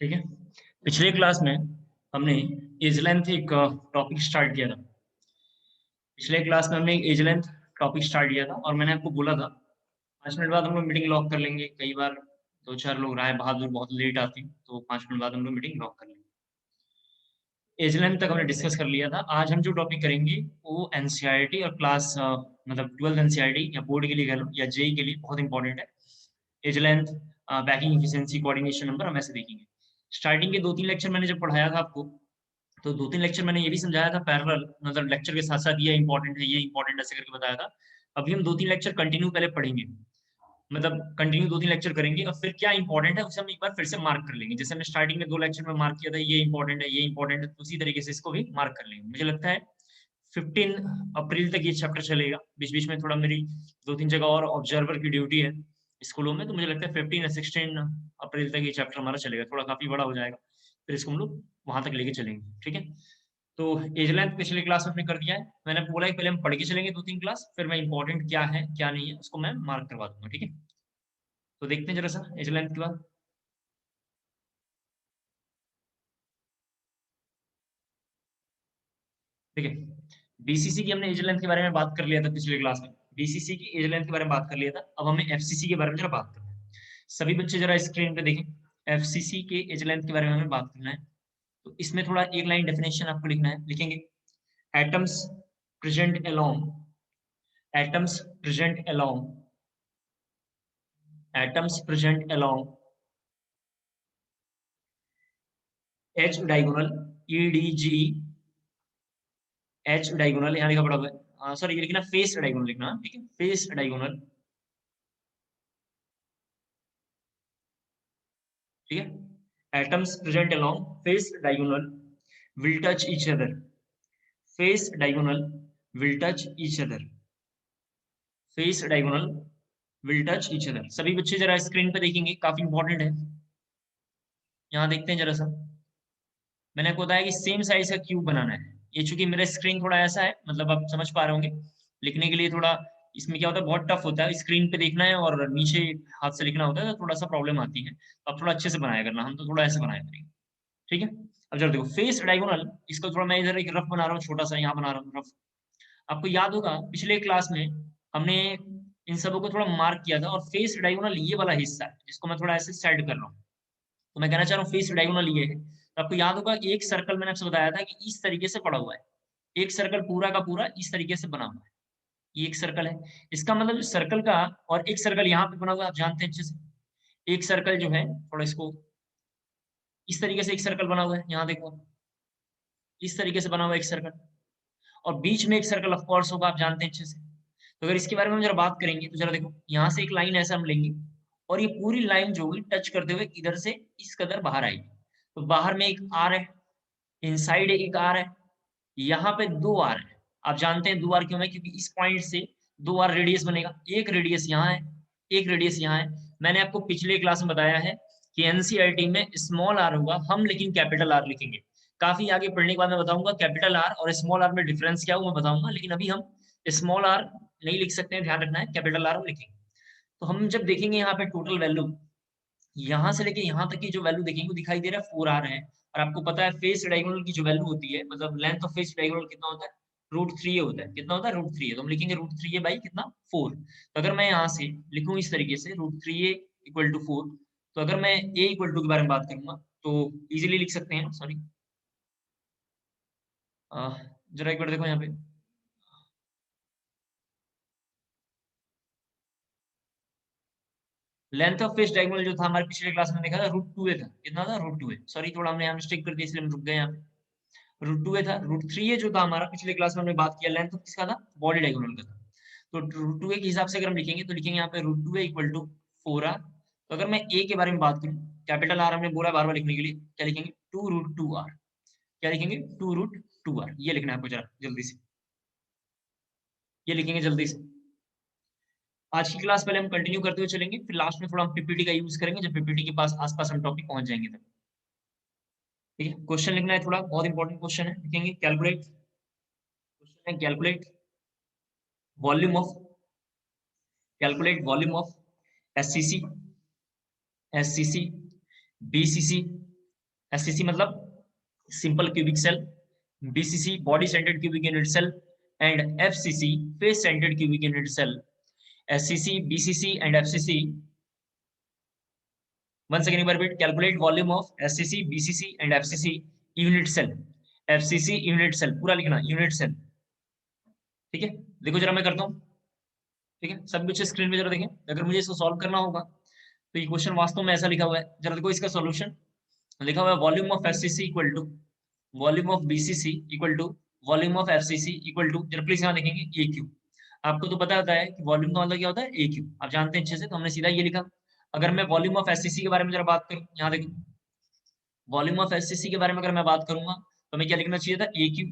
ठीक है। पिछले क्लास में हमने एज लेंथ एक टॉपिक स्टार्ट किया था। पिछले क्लास में हमने एज लेंथ टॉपिक स्टार्ट किया था और मैंने आपको बोला था 5 मिनट बाद हम लोग मीटिंग लॉक कर लेंगे। कई बार 2-4 लोग राय बहादुर बहुत लेट आती तो 5 मिनट बाद हम लोग मीटिंग लॉक कर लेंगे। एज लेंथ तक हमने डिस्कस कर लिया था। आज हम जो टॉपिक करेंगे वो एनसीईआरटी और क्लास मतलब 12th एनसीईआरटी या बोर्ड के लिए कह लो या जेई के लिए बहुत इंपॉर्टेंट है। Edge length, packing efficiency, coordination number हम ऐसे देखेंगे। स्टार्टिंग के 2-3 लेक्चर मैंने जब पढ़ाया था आपको, तो 2-3 लेक्चर मैंने ये भी समझाया था पैरेलल, मतलब लेक्चर के साथ-साथ ये इम्पोर्टेंट है, ये इम्पोर्टेंट है ऐसे करके बताया था। अभी हम 2-3 लेक्चर कंटिन्यू पहले पढ़ेंगे। मतलब कंटिन्यू 2-3 लेक्चर करेंगे और फिर क्या इम्पोर्टेंट है उसे हम एक बार फिर से मार्क कर लेंगे। जैसे हमने स्टार्टिंग में 2 लेक्चर में मार्क किया था ये इम्पोर्टेंट है, ये इम्पोर्टेंट है, तो उसी तरीके से इसको भी मार्क कर लेंगे। मुझे लगता है 15 अप्रैल तक ये चैप्टर चलेगा। बीच-बीच में थोड़ा मेरी 2-3 जगह और ऑब्जर्वर की ड्यूटी है स्कूलों में, तो मुझे लगता है 15 या 16 अप्रैल तक ये चैप्टर हमारा चलेगा। थोड़ा काफ़ी बड़ा हो जाएगा। फिर इसको हम लोग वहाँ तक लेके चलेंगे, ठीक है? तो एज लेंथ पिछले क्लास में हमने कर दिया है। मैंने आपको बोला है पहले हम पढ़ के चलेंगे 2-3 क्लास, फिर मैं इम्पोर्टेंट क्या है, क्या नहीं है, उसको मैं मार्क करवा दूँगा, ठीक है? तो देखते हैं ज़रा-सा एज लेंथ के बाद। ठीक है। बीसीसी की हमने एज लेंथ के बारे में बात कर लिया था पिछले क्लास में। बीसीसी की एज लेंथ के बारे में बात कर लिया था। अब हमें एफसीसी के बारे में ज़रा बात करना है। सभी बच्चे ज़रा स्क्रीन पे देखें। एफसीसी के एज लेंथ के बारे में हमें बात करना है। तो इसमें थोड़ा एक लाइन डेफिनेशन आपको लिखना है। लिखेंगे atoms present along, atoms present along, atoms present along H diagonal EDG, H diagonal यहाँ लिखा पड़ा हुआ है। सॉरी, ये लिखना फेस डायगोनल लिखना, ठीक है? फेस डायगोनल, ठीक है? Atoms present along face diagonal will touch each other, face diagonal will touch each other, face diagonal will touch each other. सभी बच्चे जरा स्क्रीन पे देखेंगे, काफी इंपॉर्टेंट है। यहाँ देखते हैं जरा सा। मैंने आपको बताया कि सेम साइज का क्यूब बनाना है। ये चूंकि मेरा स्क्रीन थोड़ा ऐसा है, मतलब आप समझ पा रहे होंगे, लिखने के लिए थोड़ा इसमें क्या होता है, बहुत टफ होता है। स्क्रीन पे देखना है और नीचे हाथ से लिखना होता है, तो थोड़ा सा प्रॉब्लम आती है। तो आप थोड़ा अच्छे से बनाया करना, हम तो थोड़ा ऐसे बनाया करेंगे, ठीक है? अब जरा देखो फेस डायगोनल, इसको थोड़ा मैं इधर एक रफ बना रहा हूँ, छोटा सा यहाँ बना रहा हूँ रफ। आपको याद होगा पिछले क्लास में हमने इन सबों को थोड़ा मार्क किया था, और फेस डायगोनल ये वाला हिस्सा है जिसको मैं थोड़ा ऐसे सेट कर रहा हूँ। तो मैं कहना चाह रहा हूँ फेस डायगोनल ये है। तो आपको याद होगा कि एक सर्कल मैंने आपसे बताया था कि इस तरीके से पड़ा हुआ है। एक सर्कल पूरा का पूरा इस तरीके से बना हुआ है। ये एक सर्कल है। इसका मतलब सर्कल का, और एक सर्कल यहाँ पे बना हुआ है, आप जानते हैं अच्छे से। एक सर्कल जो है, थोड़ा इसको इस तरीके से एक सर्कल बना हुआ है, यहाँ देखो, इस तरीके से बना हुआ है एक सर्कल, और बीच में एक सर्कल ऑफ कोर्स होगा, आप जानते हैं अच्छे से। तो अगर इसके बारे में हम जरा बात करेंगे तो जरा देखो, यहाँ से एक लाइन ऐसा हम लेंगे, और ये पूरी लाइन जो होगी टच करते हुए इधर से इस कदर बाहर आएगी। तो बाहर में एक आर है, इनसाइड एक आर है, यहाँ पे 2 आर है। आप जानते हैं 2 आर क्यों है? क्योंकि इस पॉइंट से 2 आर रेडियस बनेगा। एक रेडियस यहाँ है, एक रेडियस यहाँ है। मैंने आपको पिछले क्लास में बताया है कि एनसीईआरटी में स्मॉल आर होगा, हम लेकिन कैपिटल आर लिखेंगे। काफी आगे पढ़ने के बाद मैं बताऊंगा कैपिटल आर और स्मॉल आर में डिफरेंस क्या हो, मैं बताऊंगा। लेकिन अभी हम स्मॉल आर नहीं लिख सकते हैं, ध्यान रखना है, कैपिटल आर हम लिखेंगे। तो हम जब देखेंगे यहाँ पे टोटल वैल्यू, यहाँ से लेके यहाँ तक की जो वैल्यू देखेंगे वो दिखाई दे रहा है 4 आ रहे हैं। और आपको पता है फेस डायगोनल की जो वैल्यू होती है, मतलब लेंथ ऑफ फेस डायगोनल कितना होता है? √3 होता है। कितना होता है? √3। तो हम लिखेंगे √3 बाई कितना? 4। तो अगर मैं यहाँ से लिखूँ इस तरीके से √3 इक्वल टू 4, तो अगर मैं a इक्वल टू के बारे में बात करूंगा तो इजिली लिख सकते हैं। सॉरी, जरा एक बार देखो यहाँ पे, लेंथ ऑफ फेस डायगोनल जो था हमारे पिछले क्लास में देखा था √2a था। कितना था? √2a। सॉरी, थोड़ा हमने यहाँ मिस्टेक कर दी इसलिए हम रुक गए यहाँ पे। √2a था। √3a जो था हमारा पिछले क्लास में हमने बात किया, लेंथ ऑफ किसका था? बॉडी डायगोनल का था। तो √2a के हिसाब से अगर हम लिखेंगे तो लिखेंगे यहाँ पे √2a इक्वल टू 4r। तो अगर मैं a के बारे में बात करूँ, कैपिटल आर हमने बोला बार बार लिखने के लिए, क्या लिखेंगे? 2√2r। क्या लिखेंगे? 2√2r। ये लिखना है आपको जरा जल्दी से, ये लिखेंगे जल्दी से। आज की क्लास पहले हम कंटिन्यू करते हुए चलेंगे, फिर लास्ट में थोड़ा हम पीपीटी का यूज करेंगे जब पीपीटी के पास आसपास हम टॉपिक पहुंच जाएंगे तब। ठीक है, क्वेश्चन लिखना है, थोड़ा बहुत इंपॉर्टेंट क्वेश्चन है। लिखेंगे कैलकुलेट, क्वेश्चन है calculate volume of, calculate volume of SCC, SCC, BCC, SCC मतलब simple cubic cell, BCC body centred cubic unit cell, and FCC face centred cubic unit cell. SCC, BCC and FCC. Once again, repeat. Calculate volume of SCC, BCC and FCC unit cell. FCC unit cell पूरा लिखना, unit cell. ठीक है, देखो जरा मैं करता हूँ. ठीक है, सब कुछ स्क्रीन पे जरा देखें. अगर मुझे इसको सॉल्व करना होगा तो ये क्वेश्चन वास्तव में ऐसा लिखा हुआ है. जरा देखो इसका सॉल्यूशन. लिखा हुआ है volume of SCC equal to volume of BCC equal to volume of FCC equal to, जरा प्लीज यहाँ देखेंगे, ए क्यू. आपको तो पता होता है कि वॉल्यूम का मतलब क्या होता है, ए क्यू. आप जानते हैं अच्छे से, तो हमने सीधा ये लिखा. अगर मैं वॉल्यूम ऑफ एससीसी के बारे में जरा बात करूं, यहाँ देखो, वॉल्यूम ऑफ एससीसी के बारे में अगर मैं बात करूंगा तो हमें क्या लिखना चाहिए था, ए क्यू.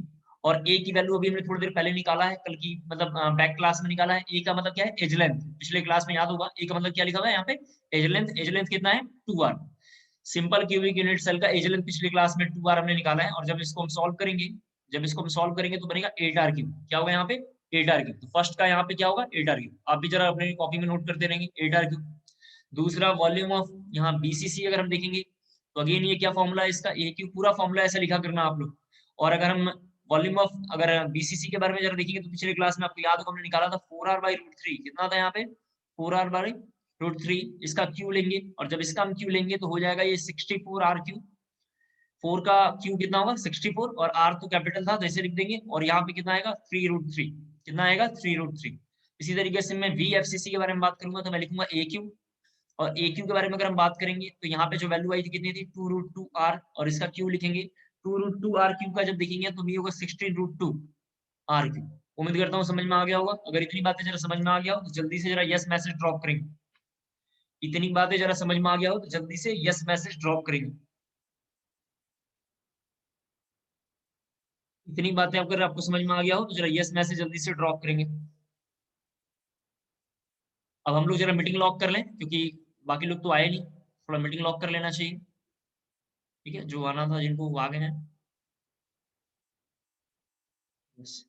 और ए की वैल्यू अभी हमने थोड़ी देर पहले निकाला है, कल की मतलब बैक क्लास में निकाला है. ए का मतलब क्या है, एज लेंथ. पिछले क्लास में याद होगा ए का मतलब क्या लिखा हुआ है यहाँ पे, एज लेंथ. एज लेंथ कितना है, 2r. Simple cubic unit cell का एज लेंथ पिछली क्लास में 2r हमने निकाला है. और जब इसको हम सॉल्व करेंगे, तो बनेगा 8r क्यूब. क्या होगा यहाँ पे, 8r क्यूब. तो फर्स्ट का यहाँ पे क्या होगा, 8r क्यूब. आप भी जरा अपनी कॉपी में नोट करते रहेंगे, 8r क्यूब. दूसरा वॉल्यूम ऑफ यहाँ बीसीसी अगर हम देखेंगे तो अगेन ये क्या फॉर्मूला है इसका, ए क्यूब. पूरा फॉर्मूला ऐसा लिखा करना आप लोग. और अगर हम वॉल्यूम ऑफ अगर बीसीसी के बारे में जरा देखेंगे तो पिछले क्लास में आपको याद होगा हमने निकाला था 4r/√3. कितना था यहाँ पे, 4r/√3. इसका क्यू लेंगे और जब इसका हम क्यू लेंगे तो हो जाएगा ये 64r क्यू. 4 का क्यू कितना होगा 64, और r तो कैपिटल था तो ऐसे लिख देंगे. और यहाँ पे कितना आएगा 3√3. कितना आएगा 3√3. इसी तरीके से मैं VFCC के बारे में बात करूंगा तो मैं लिखूंगा ए क्यू. और ए क्यू के बारे में अगर हम बात करेंगे तो यहाँ पे जो वैल्यू आई थी कितनी थी, 2√2r. और इसका क्यू लिखेंगे 2√2r क्यू का जब देखेंगे तो ये होगा 16√2r क्यू. उम्मीद करता हूँ समझ में आ गया होगा. अगर इतनी बातें जरा समझ में आ गया हो तो जल्दी से जरा यस मैसेज ड्रॉप करेंगे. इतनी बातें जरा समझ में आ गया हो तो जल्दी से यस मैसेज ड्रॉप करेंगे. इतनी बातें अगर आपको समझ में आ गया हो तो जरा यस मैसेज जल्दी से ड्रॉप करेंगे. अब हम लोग जरा मीटिंग लॉक कर लें क्योंकि बाकी लोग तो आए नहीं. थोड़ा मीटिंग लॉक कर लेना चाहिए. ठीक है, जो आना था जिनको वो आ गए हैं. बस.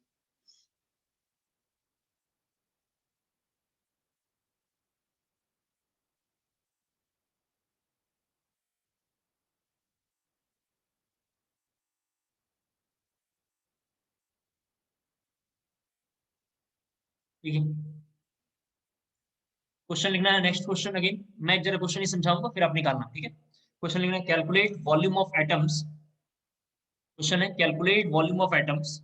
ठीक है, क्वेश्चन लिखना है. नेक्स्ट क्वेश्चन अगेन मैं एक जरा क्वेश्चन ही समझाऊंगा फिर आप निकालना. ठीक है, क्वेश्चन लिखना है calculate volume of atoms. Question है calculate volume of atoms.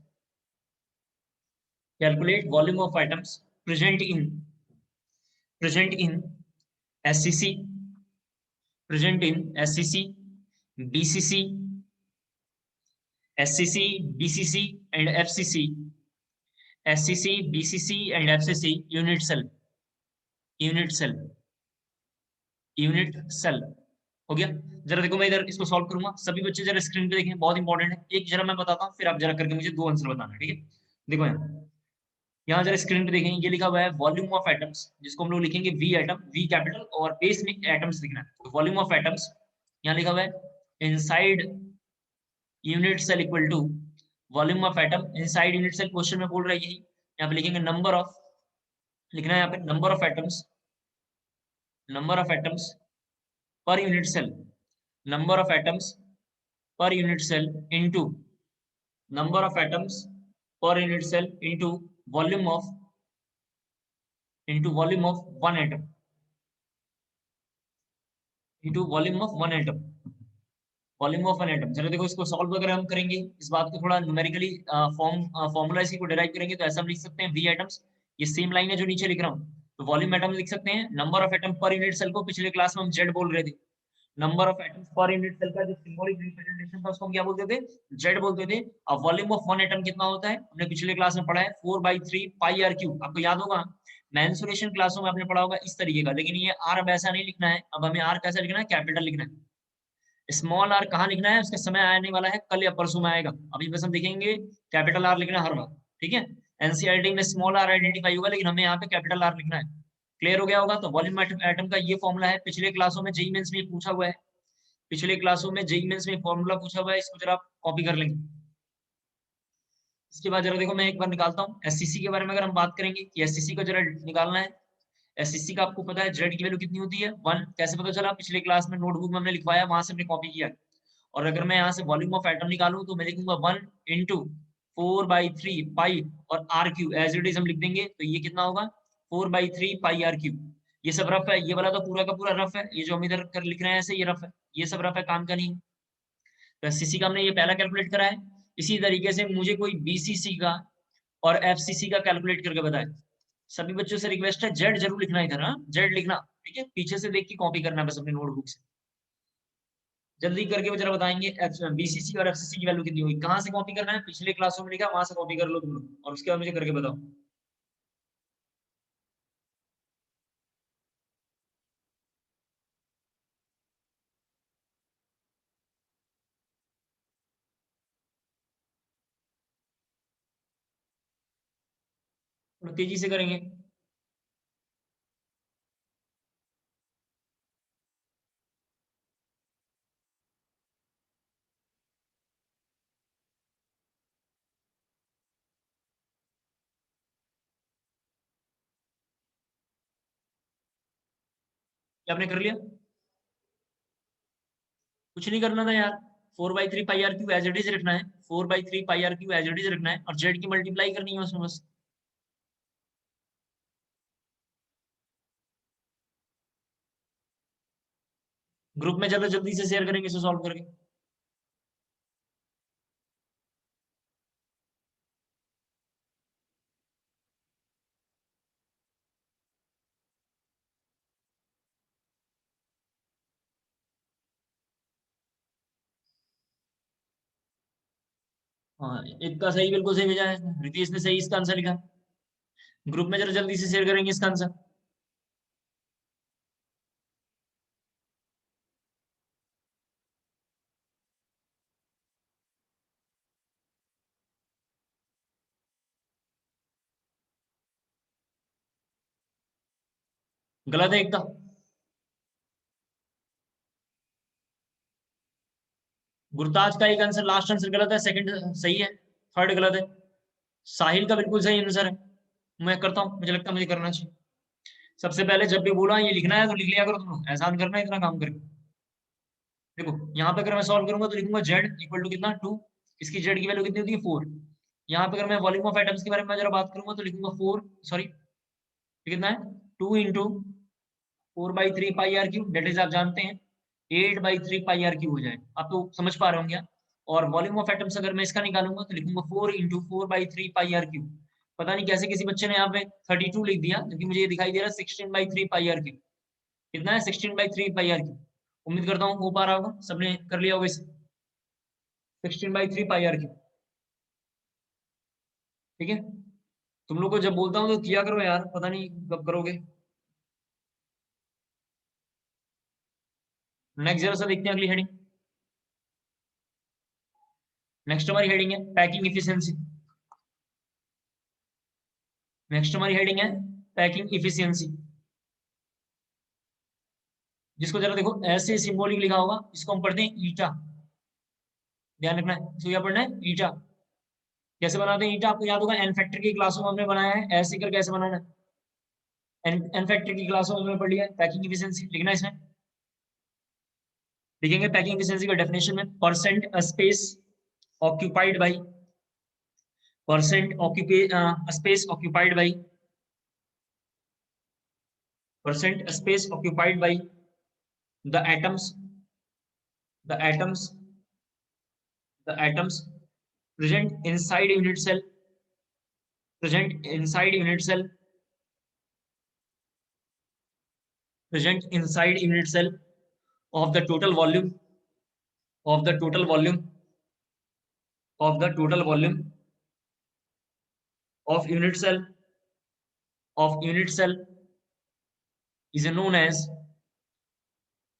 Calculate volume of atoms present in SCC, present in SCC, BCC, SCC, BCC and FCC. SCC, BCC and FCC unit cell. Unit cell. Unit cell हो गया. जरा देखो मैं इधर इसको solve करूंगा. सभी बच्चे जरा स्क्रीन पे देखें, बहुत इंपॉर्टेंट है. एक जरा मैं बताता हूँ फिर आप जरा करके मुझे 2 आंसर बताना. ठीक है, देखो यहाँ जरा स्क्रीन पे देखें, ये लिखा हुआ है वॉल्यूम ऑफ एटम्स, जिसको हम लोग लिखेंगे वी एटम, वी कैपिटल, और बेस में एटम्स लिखना है. तो वॉल्यूम ऑफ एटम्स यहाँ लिखा हुआ है inside unit cell equal to volume of atom inside unit cell. Question में बोल रहा है यही. यहाँ पे लिखेंगे नंबर ऑफ, लिखना है यहाँ पे number of atoms per unit cell. Number of atoms per unit cell into number of atoms per unit cell volume of into volume of one atom into volume of one atom. Volume of an atom. चलो देखो इसको solve अगर हम करेंगे, इस बात को थोड़ा न्यूमेरिकली फॉर्मूला इसी को डिराइव करेंगे तो ऐसा हम लिख सकते हैं वी एटम्स. ये सेम लाइन है जो नीचे लिख रहा हूँ. तो वॉल्यूम एटम लिख सकते हैं. Number of atom per unit cell को पिछले क्लास में हम जेड बोल रहे थे. Number of atoms per unit cell का जो सिंबॉलिक रिप्रेजेंटेशन था उसको हम क्या बोलते थे, जेड बोलते थे. अब वॉल्यूम ऑफ वन एटम कितना होता है, हमने पिछले क्लास में पढ़ा है 4/3 पाई आर क्यूब. आपको याद होगा मेंसुरेशन क्लासों में आपने पढ़ा होगा इस तरीके का. लेकिन ये आर अब ऐसा नहीं लिखना है. अब हमें आर कैसा लिखना है, कैपिटल लिखना है. स्मॉल आर कहाँ लिखना है, उसका समय आने वाला है, कल या परसों में आएगा. अभी बस हम देखेंगे कैपिटल आर लिखना है हर बार. ठीक है, एनसीईआरटी में स्मॉल आर आइडेंटिफाई होगा लेकिन हमें यहाँ पे कैपिटल आर लिखना है. क्लियर हो गया होगा. तो वॉल्यूम एटम का ये फॉर्मूला है. पिछले क्लासों में जेई मेंस में पूछा हुआ है. पिछले क्लासों में जेई मेंस में फॉर्मूला पूछा हुआ है. इसको जरा आप कॉपी कर लेंगे. इसके बाद जरा देखो मैं एक बार निकालता हूँ. एससीसी के बारे में अगर हम बात करेंगे कि एससीसी को जरा निकालना है. एससीसी का आपको पता है जेड की वैल्यू कितनी होती है, 1. कैसे पता चला, पिछले क्लास में नोटबुक में हमने लिखवाया, वहां से हमने कॉपी किया. और अगर मैं यहाँ से वॉल्यूम ऑफ एटम निकालूं तो मैं लिखूंगा 1 इंटू 4/3 पाई और R cube, as it is हम लिख देंगे, तो ये कितना होगा 4/3 पाई आर क्यू। ये सब रफ है, ये वाला तो पूरा का पूरा रफ है, ये जो हम इधर कर लिख रहे हैं ऐसे ये रफ है, ये सब रफ है, काम का नहीं है। तो एससीसी का हमने ये पहला कैलकुलेट करा है। इसी तरीके से मुझे कोई बीसीसी का और एफसीसी का कैलकुलेट करके बताए। सभी बच्चों से रिक्वेस्ट है जेड जरूर लिखना इधर, हाँ जेड लिखना, ठीक है, पीछे से देख के कॉपी करना बस अपनी नोटबुक से। जल्दी करके वो जरा बताएंगे बीसीसी और एफसीसी की वैल्यू कितनी होगी, कहाँ से कॉपी करना है, पिछले क्लासों में लिखा वहां से कॉपी कर लो तुम लोग, और उसके बाद मुझे करके बताओ। थोड़ा तेजी से करेंगे। क्या आपने कर लिया? कुछ नहीं करना था यार, 4/3 pi are cube as it is रखना है, 4/3 pi are cube as it is रखना है, और जेड की मल्टीप्लाई करनी है उसमें बस। ग्रुप में ज्यादा जल्दी से शेयर करेंगे इसे सॉल्व करके। हाँ, एक का सही, बिल्कुल सही भेजा है, रितेश ने सही इसका आंसर लिखा। ग्रुप में जरा जल्दी से शेयर करेंगे इसका आंसर। गलत है एक का। गुरताज का एक आंसर, लास्ट आंसर गलत है, सेकंड सही है, थर्ड गलत है। साहिल का बिल्कुल सही आंसर है। मैं करता हूँ, मुझे लगता है मुझे करना चाहिए। सबसे पहले जब भी बोला ये लिखना है तो लिख लिया करो, तुम लोग एहसान करना है इतना काम करके। देखो यहाँ पे अगर मैं सॉल्व करूंगा तो लिखूंगा जेड इक्वल टू कितना 2, इसकी जेड की वैल्यू कितनी होती है 4। यहाँ पे अगर मैं वॉल्यूम ऑफ एटम्स के बारे में जरा बात करूंगा तो लिखूंगा 4, सॉरी कितना है 2 into 4/3 pi are cube, that is आप जानते हैं 8/3 पाई आर क्यू हो जाए, आप तो समझ पा रहे होंगे। और वॉल्यूम ऑफ एटम्स अगर मैं इसका निकालूंगा तो लिखूंगा 4 इंटू 4/3 पाई आर क्यू। पता नहीं कैसे किसी बच्चे ने यहाँ पे 32 लिख दिया, क्योंकि मुझे ये दिखाई दे रहा है 16/3 पाई आर क्यू। कितना है 16/3 पाई आर क्यू। उम्मीद करता हूँ हो पा रहा होगा, सबने कर लिया होगा इसे। 16/3 पाई आर क्यू, ठीक है। तुम लोग को जब बोलता हूँ तो किया करो यार, पता नहीं कब करोगे। नेक्स्ट जरा सा देखते हैं अगली हेडिंग। नेक्स्ट हमारी हेडिंग है पैकिंग इफिशियंसी। नेक्स्ट हमारी हेडिंग है पैकिंग इफिशियंसी। जिसको जरा देखो ऐसे सिंबॉलिक लिखा होगा, इसको हम पढ़ते हैं ईटा। ध्यान रखना है, इसको क्या पढ़ना है ईटा। कैसे बनाते हैं ईटा, आपको याद होगा एन फैक्टर की क्लासों में हमने बनाया है, ऐसे कर कैसे बनाना है। एन फैक्टर की क्लासों में हमने पढ़ लिया है। पैकिंग इफिशियंसी लिखना है इसमें, लिखेंगे पैकिंग एफिशिएंसी का डेफिनेशन में percent space occupied by, percent space occupied by, percent space occupied by the atoms, the atoms, the atoms present inside unit cell, present inside unit cell, present inside unit cell of the total volume, of the total volume, of the total volume of unit cell, of unit cell is known as,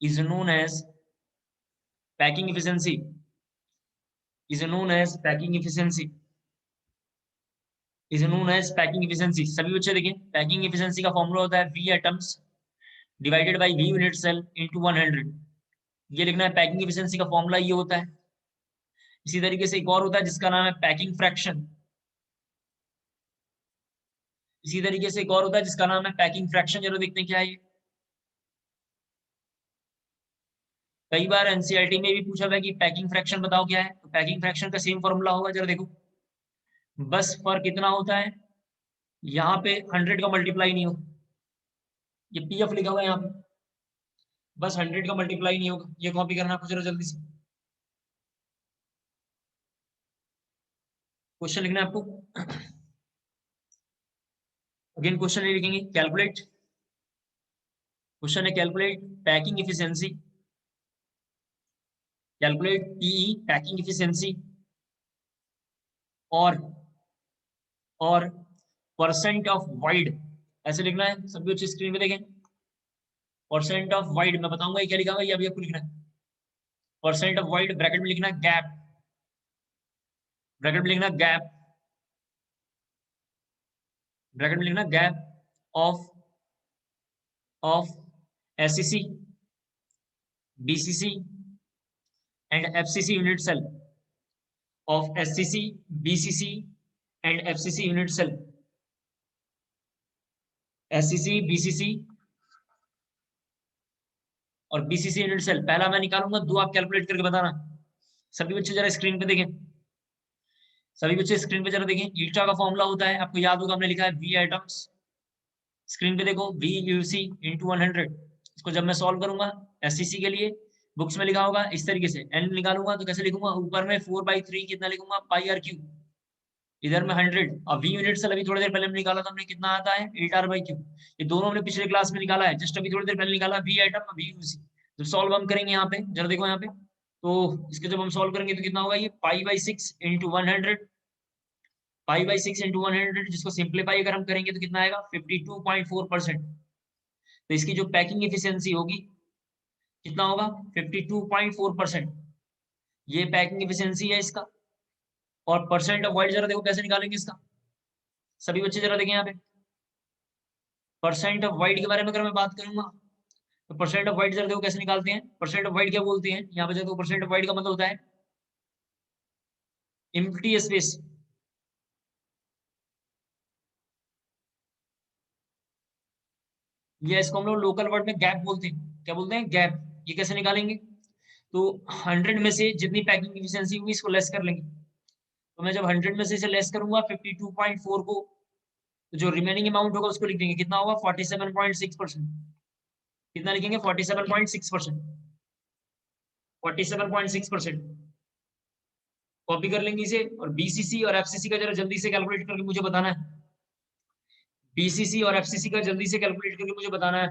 is known as packing efficiency, is known as packing efficiency, is known as packing efficiency। सभी बच्चे देखें, packing efficiency का formula होता है V atoms divided by V unit cell into 100। ये लिखना है, packing efficiency का फॉर्मूला ये होता है। इसी तरीके से एक और होता है जिसका नाम है पैकिंग फ्रैक्शन। इसी तरीके से एक और होता है जिसका नाम है पैकिंग फ्रैक्शन। जरूर देखते हैं क्या है ये। कई बार एनसीईआरटी में भी पूछा हुआ है कि पैकिंग फ्रैक्शन बताओ क्या है, तो पैकिंग फ्रैक्शन का सेम फॉर्मूला होगा, जरा देखो। बस फर्क कितना होता है, यहाँ पे 100 का मल्टीप्लाई नहीं होगा, ये पीएफ लिखा हुआ है यहाँ पे, बस 100 का मल्टीप्लाई नहीं होगा। ये कॉपी करना आपको जरा जल्दी से, क्वेश्चन लिखना है आपको। अगेन क्वेश्चन नहीं लिखेंगे, कैलकुलेट, क्वेश्चन है calculate packing efficiency, calculate PE packing efficiency और परसेंट ऑफ वाइड, ऐसे लिखना है। सभी बच्चे स्क्रीन पे देखें, परसेंट ऑफ वाइड मैं बताऊंगा ये क्या लिखा हुआ है, ये अभी आपको लिखना है। परसेंट ऑफ वाइड ब्रैकेट में लिखना गैप, ब्रैकेट में लिखना गैप, ब्रैकेट में लिखना gap of SCC, BCC and FCC unit cell, of SCC, BCC and FCC unit cell, SCC, BCC और बीसीसी यूनिट सेल। पहला मैं निकालूंगा, दो आप कैलकुलेट करके बताना। सभी बच्चे जरा स्क्रीन पे देखें, सभी बच्चे स्क्रीन पे जरा देखें। ईटा का फॉर्मूला होता है, आपको याद होगा, हमने लिखा है वी एटम्स। स्क्रीन पे देखो, वी यूसी इंटू 100। इसको जब मैं सॉल्व करूंगा एससीसी के लिए, बुक्स में लिखा होगा इस तरीके से। एन निकालूंगा तो कैसे लिखूंगा, ऊपर में 4/3 कितना लिखूंगा, पाई आर क्यू, इधर में 100। अब वी यूनिट सेल अभी थोड़ी देर पहले हमने निकाला था, हमने कितना आता है 8r/क्यू। ये दोनों हमने पिछले क्लास में निकाला है, जस्ट अभी थोड़ी देर पहले निकाला वी एटम वी यूसी। जब सॉल्व हम करेंगे यहाँ पे, जरा देखो यहाँ पे, तो इसके जब हम सॉल्व करेंगे तो कितना होगा, ये पाई/6 इंटू 100, पाई/6 इंटू 100, जिसको सिंप्लीफाई अगर हम करेंगे तो कितना आएगा 52.4%। तो इसकी जो पैकिंग एफिशिएंसी होगी कितना होगा 52.4%। ये पैकिंग एफिशिएंसी है इसका। और परसेंट ऑफ वाइड जरा देखो कैसे निकालेंगे इसका, सभी बच्चे जरा देखें यहाँ पे। परसेंट ऑफ वाइड के बारे में अगर मैं बात करूंगा, तो परसेंट ऑफ वाइड जरा देखो कैसे निकालते हैं। परसेंट ऑफ वाइड क्या बोलते हैं, यहाँ पे देखो परसेंट ऑफ वाइड का मतलब होता है एम्प्टी स्पेस। ये इसको हम लोग लोकल वर्ड में गैप बोलते हैं, क्या बोलते हैं, गैप। ये कैसे निकालेंगे, तो 100 में से जितनी पैकिंग एफिशिएंसी होगी इसको लेस कर लेंगे। तो मैं जब 100 में से इसे लेस करूंगा 52.4 को, तो जो रिमेनिंग अमाउंट होगा उसको लिख देंगे, कितना होगा 47.6%। कितना लिखेंगे 47.6%, 47.6%। कॉपी कर लेंगे इसे। और बीसीसी और एफसीसी का जरा जल्दी से कैलकुलेट करके मुझे बताना है। बीसीसी और एफसीसी का जल्दी से कैलकुलेट करके मुझे बताना है।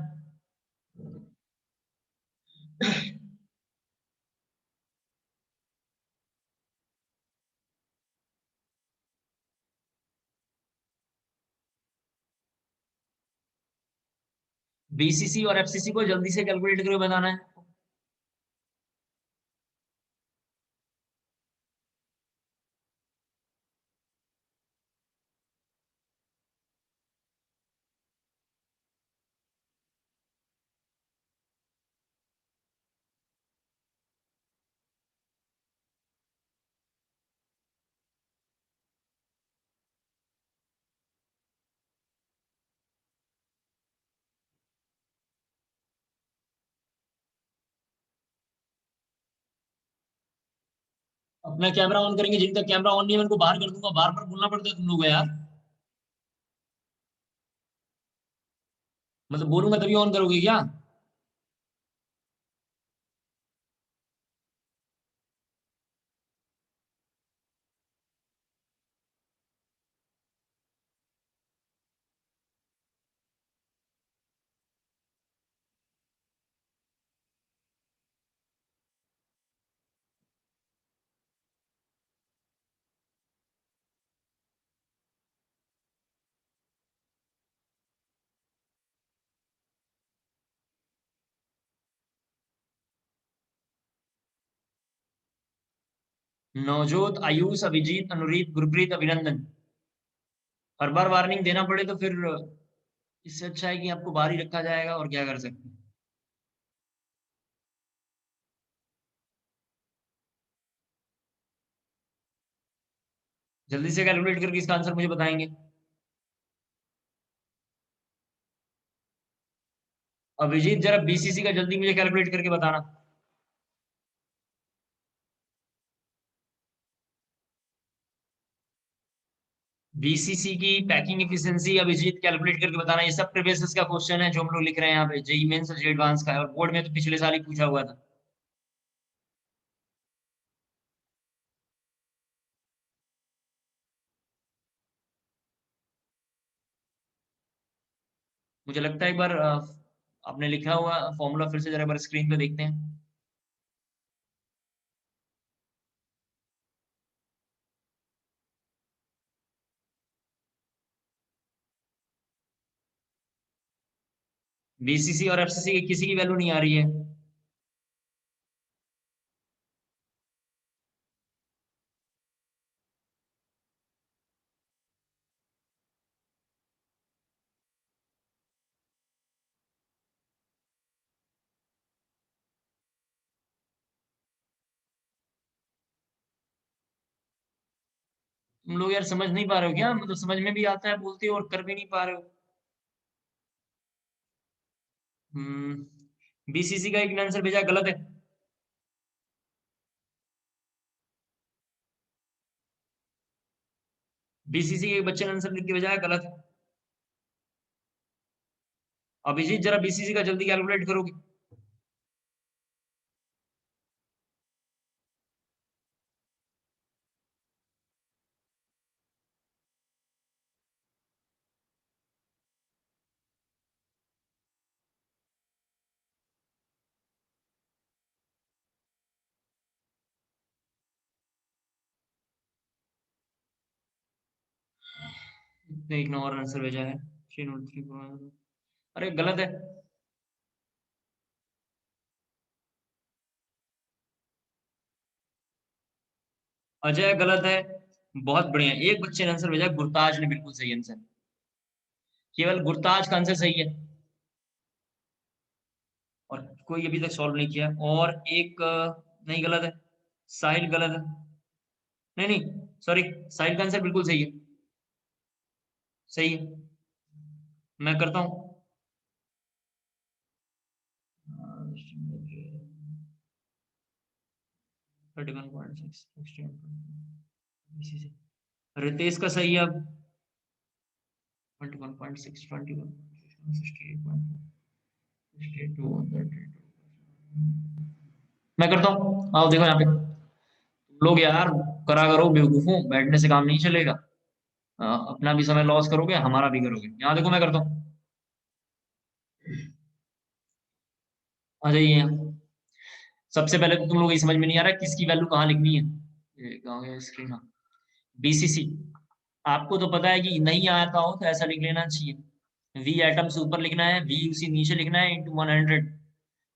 बीसीसी और एफसीसी को जल्दी से कैलकुलेट करके बताना है। अपना कैमरा ऑन करेंगे, जिनका कैमरा ऑन नहीं है मैं उनको बाहर कर दूंगा। बार बार बोलना पड़ता है तुम लोग यार, मतलब बोलूंगा तभी ऑन करोगे क्या। नवजोत, आयुष, अभिजीत, अनुरीत, गुरप्रीत, अभिनंदन। हर बार वार्निंग देना पड़े तो फिर इससे अच्छा है कि आपको बाहर ही रखा जाएगा, और क्या कर सकते हैं। जल्दी से कैलकुलेट करके इसका आंसर मुझे बताएंगे। अभिजीत जरा बीसीसी का जल्दी मुझे कैलकुलेट करके बताना। बीसीसी की पैकिंग एफिशिएंसी अभिजीत कैलकुलेट करके बताना। ये सब प्रीवियस का क्वेश्चन है जो हम लोग लिख रहे हैं यहाँ पे, जेई मेंस और जेई एडवांस का है, और बोर्ड में तो पिछले साल ही पूछा हुआ था। मुझे लगता है एक बार आपने लिखा हुआ फॉर्मूला फिर से जरा एक बार स्क्रीन पे देखते हैं। बीसीसी और एफसीसी की किसी की वैल्यू नहीं आ रही है। तुम लोग यार समझ नहीं पा रहे हो क्या? मतलब समझ में भी आता है बोलते हो और कर भी नहीं पा रहे हो। बीसीसी का एक आंसर भेजा गलत है। बीसीसी के एक बच्चे ने आंसर लिख के भेजा है गलत है। अभिजीत जरा बीसीसी का जल्दी कैलकुलेट करोगे? एक और आंसर भेजा है 303। अरे गलत है। अजय गलत है। बहुत बढ़िया, एक बच्चे ने आंसर भेजा, गुरताज ने बिल्कुल सही आंसर। केवल गुरताज का आंसर सही है, और कोई अभी तक सॉल्व नहीं किया। और एक नहीं, गलत है। साहिल गलत है। नहीं नहीं, सॉरी, साहिल का आंसर बिल्कुल सही है। सही है। मैं करता हूँ। 31.6 रितेश का सही है। अब 21.6 मैं करता हूँ, आओ देखो यहाँ पे। तुम लोग यार करा करो बेवकूफों, बैठने से काम नहीं चलेगा। अपना भी समय लॉस करोगे, हमारा भी करोगे। यहाँ देखो मैं करता हूँ। आ जाइए यहाँ। सबसे पहले तो तुम लोग ये समझ में नहीं आ रहा है किसकी वैल्यू कहाँ लिखनी है। ये कहाँ गया स्क्रीन? हाँ, बीसीसी। आपको तो पता है कि नहीं आता हो तो ऐसा लिख लेना चाहिए, वी एटम्स ऊपर लिखना है, वी उसी नीचे लिखना है, इंटू 100।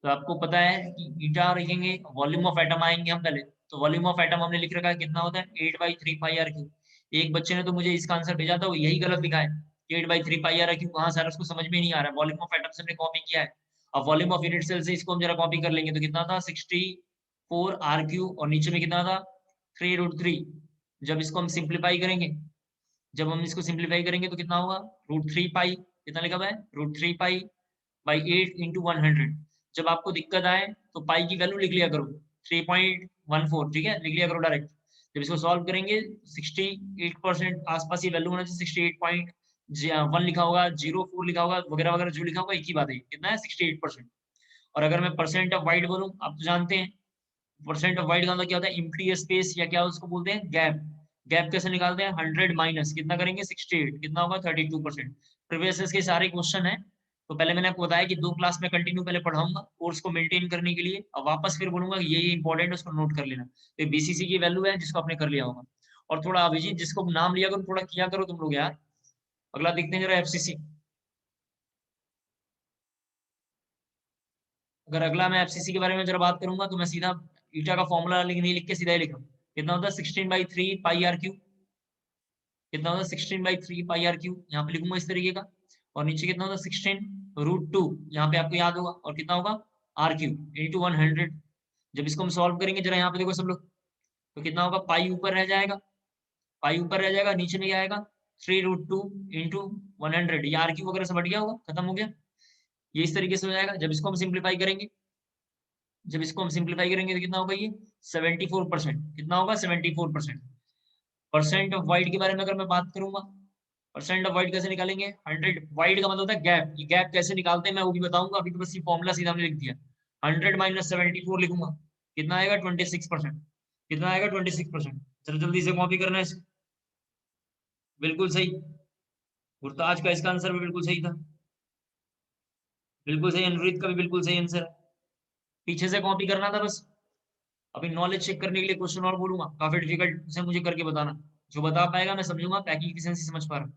तो आपको पता है कि ईटा लिखेंगे, वॉल्यूम ऑफ एटम आएंगे हम पहले। तो वॉल्यूम ऑफ एटम हमने लिख रखा है, कितना होता है 8/3 पाई आर क्यू। एक बच्चे ने तो मुझे इसका आंसर भेजा था, वो यही गलत लिखा है, 8/3 पाई आर क्यू। कहाँ सर, उसको समझ में नहीं आ रहा है, वॉल्यूम ऑफ एटम से हमने कॉपी किया है। अब वॉल्यूम ऑफ यूनिट सेल से इसको हम जरा कॉपी कर लेंगे तो कितना था 64 आर क्यू, और नीचे में कितना था 3√3। जब इसको हम सिंप्लीफाई करेंगे, जब हम इसको सिंप्लीफाई करेंगे तो कितना होगा √3 पाई, कितना लिखा हुआ है √3 पाई/8 × 100। जब आपको दिक्कत आए तो पाई की वैल्यू लिख लिया करो 3.14, ठीक है, लिख लिया करो डायरेक्ट। जब इसको सॉल्व करेंगे 68% आसपास ये वैल्यू होना चाहिए, 68.1 लिखा होगा, 04 लिखा होगा, वगैरह वगैरह जो लिखा होगा एक ही बात है, कितना है 68%। और अगर मैं परसेंट ऑफ वाइट बोलूँ, आप तो जानते हैं परसेंट ऑफ वाइट का मतलब क्या होता है, इम्प्टी स्पेस, या क्या उसको बोलते हैं, गैप। गैप कैसे निकालते हैं, 100 माइनस कितना करेंगे 68, कितना होगा 32%। प्रीवियस के सारे क्वेश्चन है। तो पहले मैंने आपको बताया कि 2 क्लास में कंटिन्यू पहले पढ़ाऊंगा कोर्स को मेंटेन करने के लिए, अब वापस फिर बोलूंगा कि ये इंपॉर्टेंट है, उसको नोट कर लेना। तो बीसीसी की वैल्यू है जिसको आपने कर लिया होगा। और थोड़ा अभिजीत जिसको नाम लिया करो, थोड़ा किया करो तुम लोग यार। अगला देखते हैं जरा एफसीसी। अगर अगला मैं एफसीसी के बारे में जरा बात करूंगा तो मैं सीधा ईटा का फॉर्मूला नहीं लिख के सीधा ही लिखा, कितना होता है 16/3 पाई आर क्यू। कितना होता है 16/3 पाई आर क्यू, यहाँ पे लिखूंगा इस तरीके का। और नीचे कितना होता है 16√2, यहाँ पे आपको याद होगा, और कितना होगा आर क्यू इंटू 100। जब इसको हम सॉल्व करेंगे जरा यहाँ पे देखो सब लोग, तो कितना होगा पाई ऊपर रह जाएगा, पाई ऊपर रह जाएगा, नीचे में क्या आएगा 3√2 × 100। ये आर क्यू वगैरह सब हट गया होगा, खत्म हो गया। ये इस तरीके से हो जाएगा। जब इसको हम सिंप्लीफाई करेंगे तो कितना होगा ये 74%, कितना होगा 74%। परसेंट ऑफ वाइड के बारे में अगर मैं बात करूंगा, परसेंट ऑफ वाइड कैसे निकालेंगे, 100 वाइड का मतलब होता है गैप, ये गैप कैसे निकालते हैं मैं वो भी बताऊंगा, अभी तो बस ये फॉर्मूला सीधा हमने लिख दिया। 100 माइनस 74 लिखूंगा, कितना आएगा 26%, कितना आएगा 26%। चलो जल्दी से कॉपी करना है, बिल्कुल सही, गुरताज का इसका आंसर भी बिल्कुल सही था, बिल्कुल सही, अनुरीत का भी बिल्कुल सही आंसर है, पीछे से कॉपी करना था बस। अभी नॉलेज चेक करने के लिए क्वेश्चन और बोलूंगा, काफी डिफिकल्ट से मुझे करके बताना, जो बता पाएगा मैं समझूंगा पैकिंग एफिशिएंसी समझ पा रहा हूँ।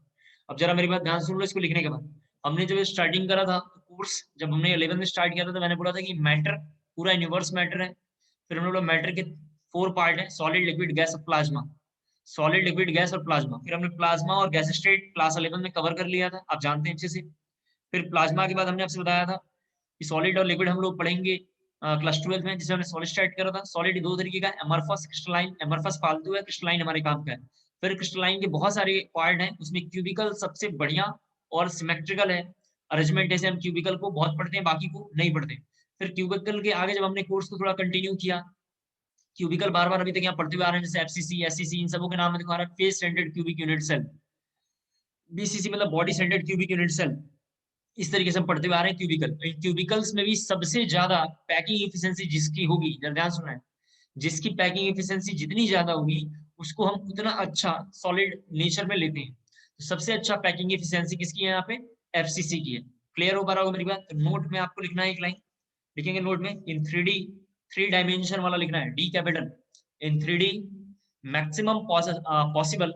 अब जरा मेरी बात ध्यान सुन लो इसको लिखने के बाद। हमने जब स्टार्टिंग करा था कोर्स, जब हमने 11 में स्टार्ट किया था तो मैंने बोला था कि मैटर पूरा यूनिवर्स मैटर है। फिर हमने बोला मैटर के 4 पार्ट है, सॉलिड लिक्विड गैस और प्लाज्मा, सॉलिड लिक्विड गैस और प्लाज्मा। फिर हमने प्लाज्मा और गैस स्टेट क्लास 11 में कवर कर लिया था, आप जानते हैं अच्छे से। फिर प्लाज्मा के बाद हमने आपसे बताया था कि सॉलिड और लिक्विड हम लोग पढ़ेंगे क्लास 12 में, जिसे हमने सॉलिड स्टार्ट करा था। सॉलिड दो तरीके का, एमरफस क्रिस्टलाइन, एमरफस फालतू है, क्रिस्टलाइन हमारे काम का है। फिर क्रिस्टलाइन के बहुत सारे पार्ट हैं, उसमें क्यूबिकल सबसे बढ़िया और सिमेट्रिकल है अरेंजमेंट, जैसे हम क्यूबिकल को बहुत पढ़ते हैं बाकी को नहीं पढ़ते। फिर क्यूबिकल के आगे जब हमने कोर्स को थोड़ा कंटिन्यू किया, क्यूबिकल बार बार अभी तक यहाँ पढ़ते हुए आ रहे हैं, जैसे एफसीसी एससीसी, इन सबों के नाम में दिखा रहा है face centred cubic unit cell, BCC मतलब body centred cubic unit cell. इस तरीके से हम पढ़ते हुए आ रहे हैं क्यूबिकल। क्यूबिकल्स में भी सबसे ज्यादा पैकिंग एफिशिएंसी जिसकी होगी, जरा ध्यान सुनना है, जिसकी पैकिंग एफिशिएंसी जितनी ज्यादा होगी उसको हम उतना अच्छा सॉलिड नेचर में लेते हैं। तो सबसे अच्छा पैकिंग एफिशिएंसी किसकी है यहाँ पे, एफसीसी की है। क्लियर हो पा रहा होगा मेरी बात। तो नोट में आपको लिखना है एक लाइन, लिखेंगे नोट में, इन 3D 3 डायमेंशन वाला लिखना है, D capital, in 3D maximum possible,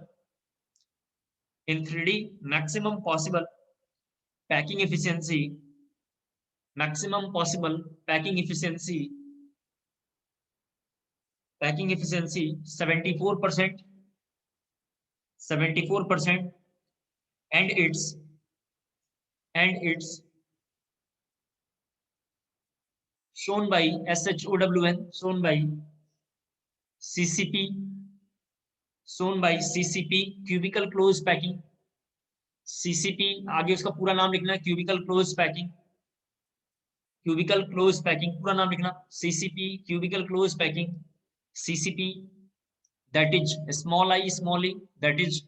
in 3D maximum possible packing efficiency, maximum possible packing efficiency, packing efficiency 74%, 74%, and it's shown by SHOWN, shown by CCP, shown by CCP cubical close packing, CCP आगे उसका पूरा नाम लिखना है, cubical close packing, cubical close packing पूरा नाम लिखना, CCP cubical close packing, CCP, that is small I, that is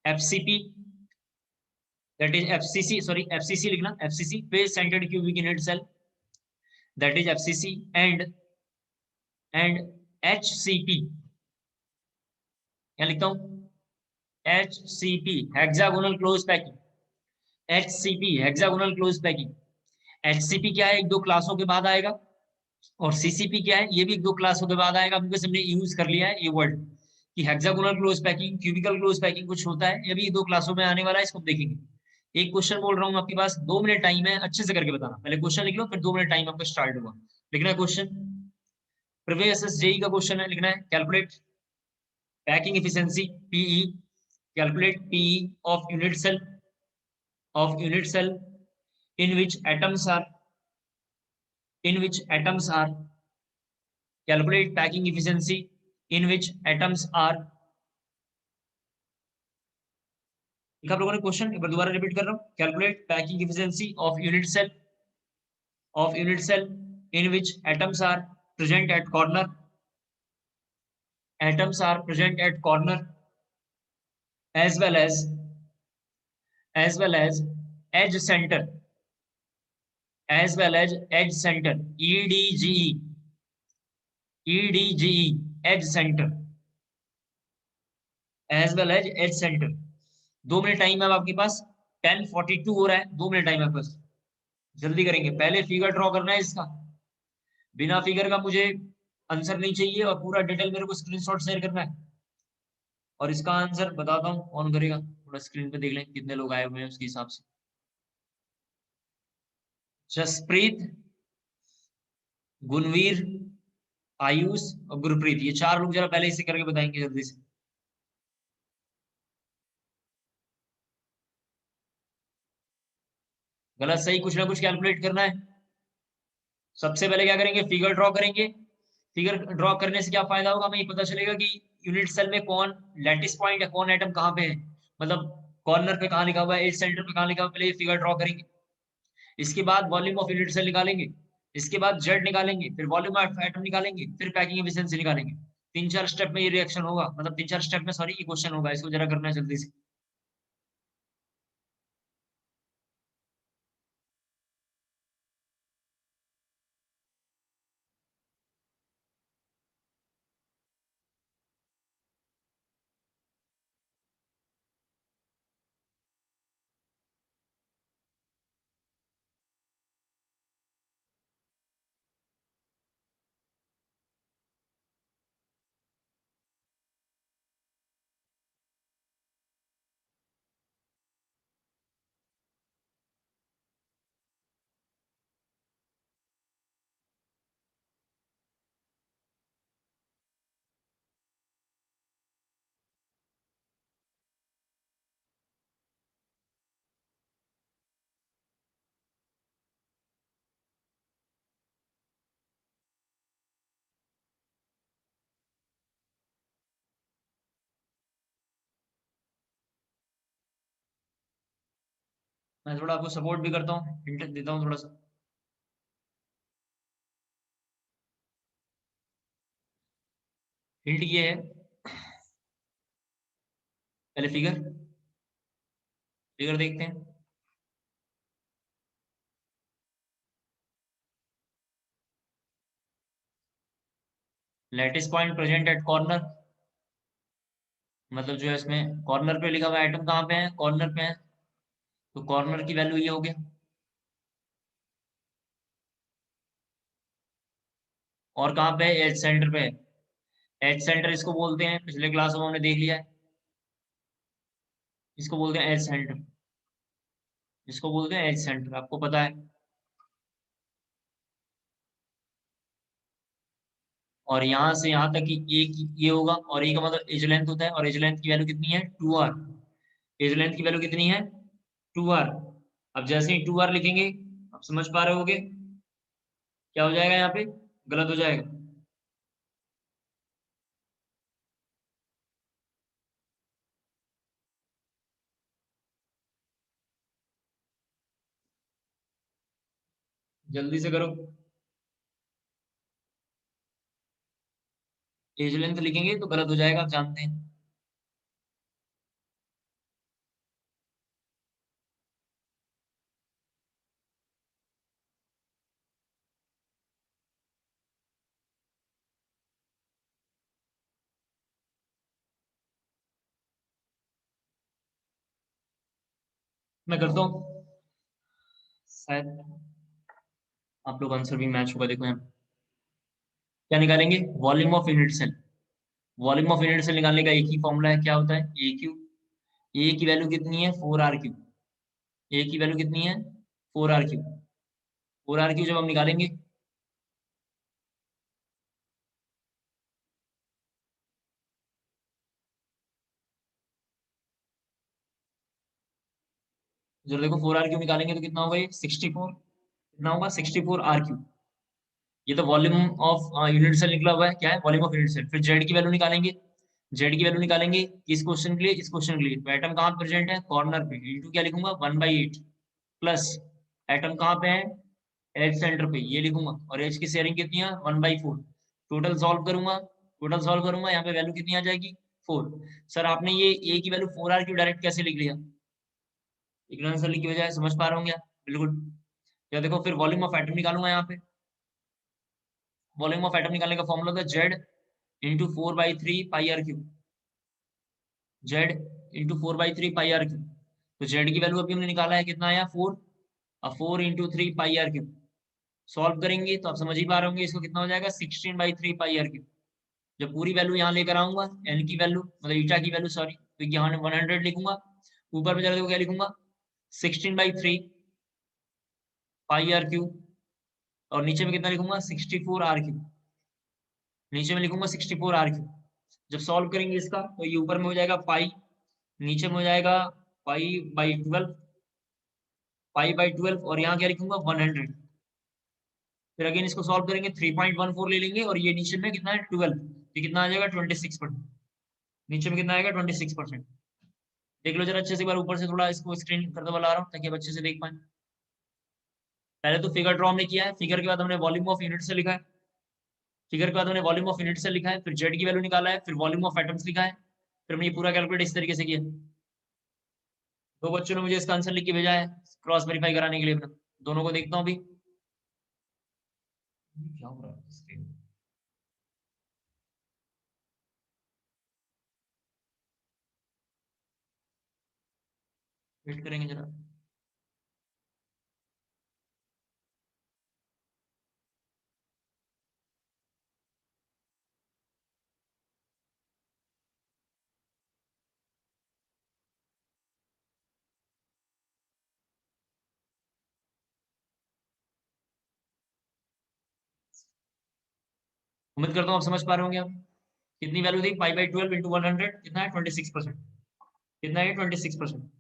FCP, that is FCC, sorry FCC लिखना, FCC face centered cubic unit cell, that is FCC, and HCP, क्या लिखता हूं, HCP hexagonal close packing, HCP hexagonal close packing। HCP क्या है, एक दो क्लासों के बाद आएगा, और CCP क्या है, ये भी एक दो क्लासों के बाद आएगा, क्योंकि हमने यूज कर लिया है ये वर्ड कि hexagonal close packing, cubical close packing कुछ होता है, ये भी दो क्लासों में आने वाला है, इसको देखेंगे। एक क्वेश्चन बोल रहा हूँ आपके पास, 2 मिनट टाइम है, अच्छे से करके बताना, पहले क्वेश्चन लिख लो फिर 2 मिनट टाइम आपका स्टार्ट होगा। लिखना है क्वेश्चन, प्रीवियस जेई का क्वेश्चन है, लिखना है calculate packing efficiency PE, calculate PE of unit cell, of unit cell in which atoms are, in which atoms are, calculate packing efficiency in which atoms are। लिखा आप लोगों ने question, एक बार दोबारा रिपीट कर रहा हूं, calculate packing efficiency of unit cell, of unit cell in which atoms are present at corner, atoms are present at corner, as well as, as well as edge center, as well as edge center, EDGE, EDGE, edge center, as well as edge center। 2 minute time है आपके पास, 10:42 हो रहा है, 2 minute time है बस, जल्दी करेंगे। पहले फिगर ड्रॉ करना है इसका, बिना फिगर का मुझे आंसर नहीं चाहिए, और पूरा डिटेल मेरे को स्क्रीनशॉट शेयर करना है। और इसका आंसर बताता हूँ कौन करेगा, थोड़ा स्क्रीन पे देख लें कितने लोग आए हुए हैं उसके हिसाब से। जसप्रीत, गुणवीर, आयुष और गुरप्रीत, ये 4 लोग जरा पहले इसे करके बताएंगे जल्दी से। गलत सही कुछ ना कुछ कैलकुलेट करना है। सबसे पहले क्या करेंगे, फिगर ड्रॉ करेंगे। फिगर ड्रॉ करने से क्या फायदा होगा, हमें ये पता चलेगा कि यूनिट सेल में कौन लैटिस पॉइंट है, कौन एटम कहाँ पे है, मतलब कॉर्नर पे कहाँ लिखा हुआ है, एज सेंटर पे कहाँ लिखा हुआ है, पहले ये फिगर ड्रॉ करेंगे। इसके बाद वॉल्यूम ऑफ यूनिट सेल निकालेंगे, इसके बाद जेड निकालेंगे, फिर वॉल्यूम ऑफ एटम निकालेंगे, फिर पैकिंग एफिशिएंसी निकालेंगे। तीन चार स्टेप में ये रिएक्शन होगा, मतलब तीन चार स्टेप में सॉरी ये क्वेश्चन होगा, इसको जरा करना है जल्दी से। मैं थोड़ा आपको सपोर्ट भी करता हूँ, हिंट देता हूँ थोड़ा सा। हिंट ये है, पहले फिगर फिगर देखते हैं। Lattice point present at corner, मतलब जो है इसमें कॉर्नर पे लिखा हुआ है, एटम कहाँ पे है, कॉर्नर पे है, तो कॉर्नर की वैल्यू ये हो गया। और कहाँ पे है, एज सेंटर पे है। एज सेंटर इसको बोलते हैं, पिछले क्लास में हमने देख लिया है, इसको बोलते हैं एज सेंटर, इसको बोलते हैं एज सेंटर, आपको पता है। और यहाँ से यहाँ तक कि एक ये होगा, और ए का मतलब एज लेंथ होता है, और एज लेंथ की वैल्यू कितनी है, 2r। एज लेंथ की वैल्यू कितनी है, 2r। अब जैसे ही 2r लिखेंगे, आप समझ पा रहे होगे क्या हो जाएगा, यहाँ पे गलत हो जाएगा। जल्दी से करो। एज लेंथ लिखेंगे तो गलत हो जाएगा, आप जानते हैं। मैं करता हूँ, शायद आप लोग आंसर भी मैच होगा, देखो यहाँ पे। क्या निकालेंगे, volume of unit cell. Volume of unit cell निकालने का एक ही फॉर्मूला है, क्या होता है, ए क्यू। ए की वैल्यू कितनी है, 4r क्यू। ए की वैल्यू कितनी है, 4r क्यू। 4r क्यू जब हम निकालेंगे, जब देखो 4r क्यू निकालेंगे तो कितना होगा, ये 64, कितना होगा, 64r क्यू। ये तो वॉल्यूम ऑफ यूनिट सेल निकला हुआ है, क्या है, वॉल्यूम ऑफ यूनिट सेल। फिर जेड की वैल्यू निकालेंगे, जेड की वैल्यू निकालेंगे किस क्वेश्चन के लिए, इस क्वेश्चन के लिए। तो एटम कहाँ प्रेजेंट है, कॉर्नर पे, इंटू क्या लिखूंगा, 1/8, प्लस एटम कहाँ पे है, एज सेंटर पे, ये लिखूंगा। और एज की शेयरिंग कितनी है, 1/4। टोटल सॉल्व करूंगा, टोटल सॉल्व करूंगा, यहाँ पे वैल्यू कितनी आ जाएगी, 4। सर आपने ये ए की वैल्यू 4r क्यू डायरेक्ट कैसे लिख लिया, इग्नोरेंस की वजह से, समझ पा रहे होंगे आप, बिल्कुल। या देखो फिर वॉल्यूम ऑफ एटम निकालूंगा यहाँ पे। वॉल्यूम ऑफ एटम निकालने का फॉर्मूला था जेड इंटू 4/3 पाई r क्यू। जेड इंटू 4/3 पाई r क्यू। तो जेड की वैल्यू अभी हमने निकाला है, कितना आया, 4। अब 4 × 3 पाई r क्यू सॉल्व करेंगे तो आप समझ ही पा रहे होंगे, इसको कितना हो जाएगा, 16/3 पाई r क्यू। जब पूरी वैल्यू यहाँ लेकर आऊंगा, एन की वैल्यू मतलब ईटा की वैल्यू सॉरी, तो यहाँ 100 लिखूंगा, ऊपर में चले तो क्या लिखूंगा, 16/3 पाई r क्यू, और नीचे में कितना लिखूंगा, 64r क्यू। नीचे में लिखूंगा 64r क्यू। जब सॉल्व करेंगे इसका, तो ये ऊपर में हो जाएगा पाई, नीचे में हो जाएगा पाई/12, पाई/12, और यहाँ क्या लिखूंगा, 100। फिर अगेन इसको सॉल्व करेंगे, 3.14 ले लेंगे, और ये नीचे में कितना है, 12, ये कितना आ जाएगा, 26%। नीचे में कितना आएगा, 26%। देख लो जरा अच्छे से, एक बार ऊपर से थोड़ा इसको स्क्रीन करते हुए ला रहा हूँ ताकि आप अच्छे से देख पाए। पहले तो फिगर ड्रॉ हमने किया है, फिगर के बाद हमने वॉल्यूम ऑफ यूनिट से लिखा है, फिगर के बाद हमने वॉल्यूम ऑफ यूनिट सेल लिखा है, फिर जेड की वैल्यू निकाला है, फिर वॉल्यूम ऑफ एटम्स लिखा है, फिर हमने ये पूरा कैलकुलेट इस तरीके से किया। दो बच्चों ने मुझे इसका आंसर लिख के भेजा है क्रॉस वेरीफाई कराने के लिए अपना। दोनों को देखता हूँ अभी। क्या हो रहा है स्क्रीन? वेट करेंगे जरा। उम्मीद करता हूँ आप समझ पा रहे होंगे। आप कितनी वैल्यू थी? पाई बाई 12 इंटू 100 कितना है? 26%। कितना है? 26%।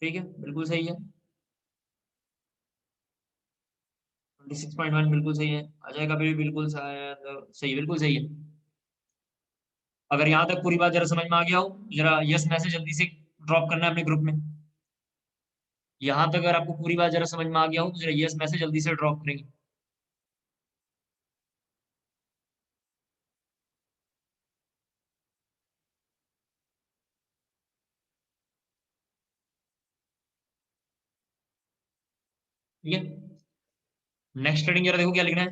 ठीक है, बिल्कुल सही है। 26.1 बिल्कुल सही है। आ जाएगा भी बिल्कुल सही, बिल्कुल सही है। अगर यहाँ तक पूरी बात जरा समझ में आ गया हो, जरा यस मैसेज जल्दी से ड्रॉप करना है अपने ग्रुप में। यहाँ तक अगर आपको पूरी बात जरा समझ में आ गया हो तो जरा यस मैसेज जल्दी से ड्रॉप करेंगे। ठीक है, नेक्स्ट हेडिंग जरा देखो क्या लिखना है।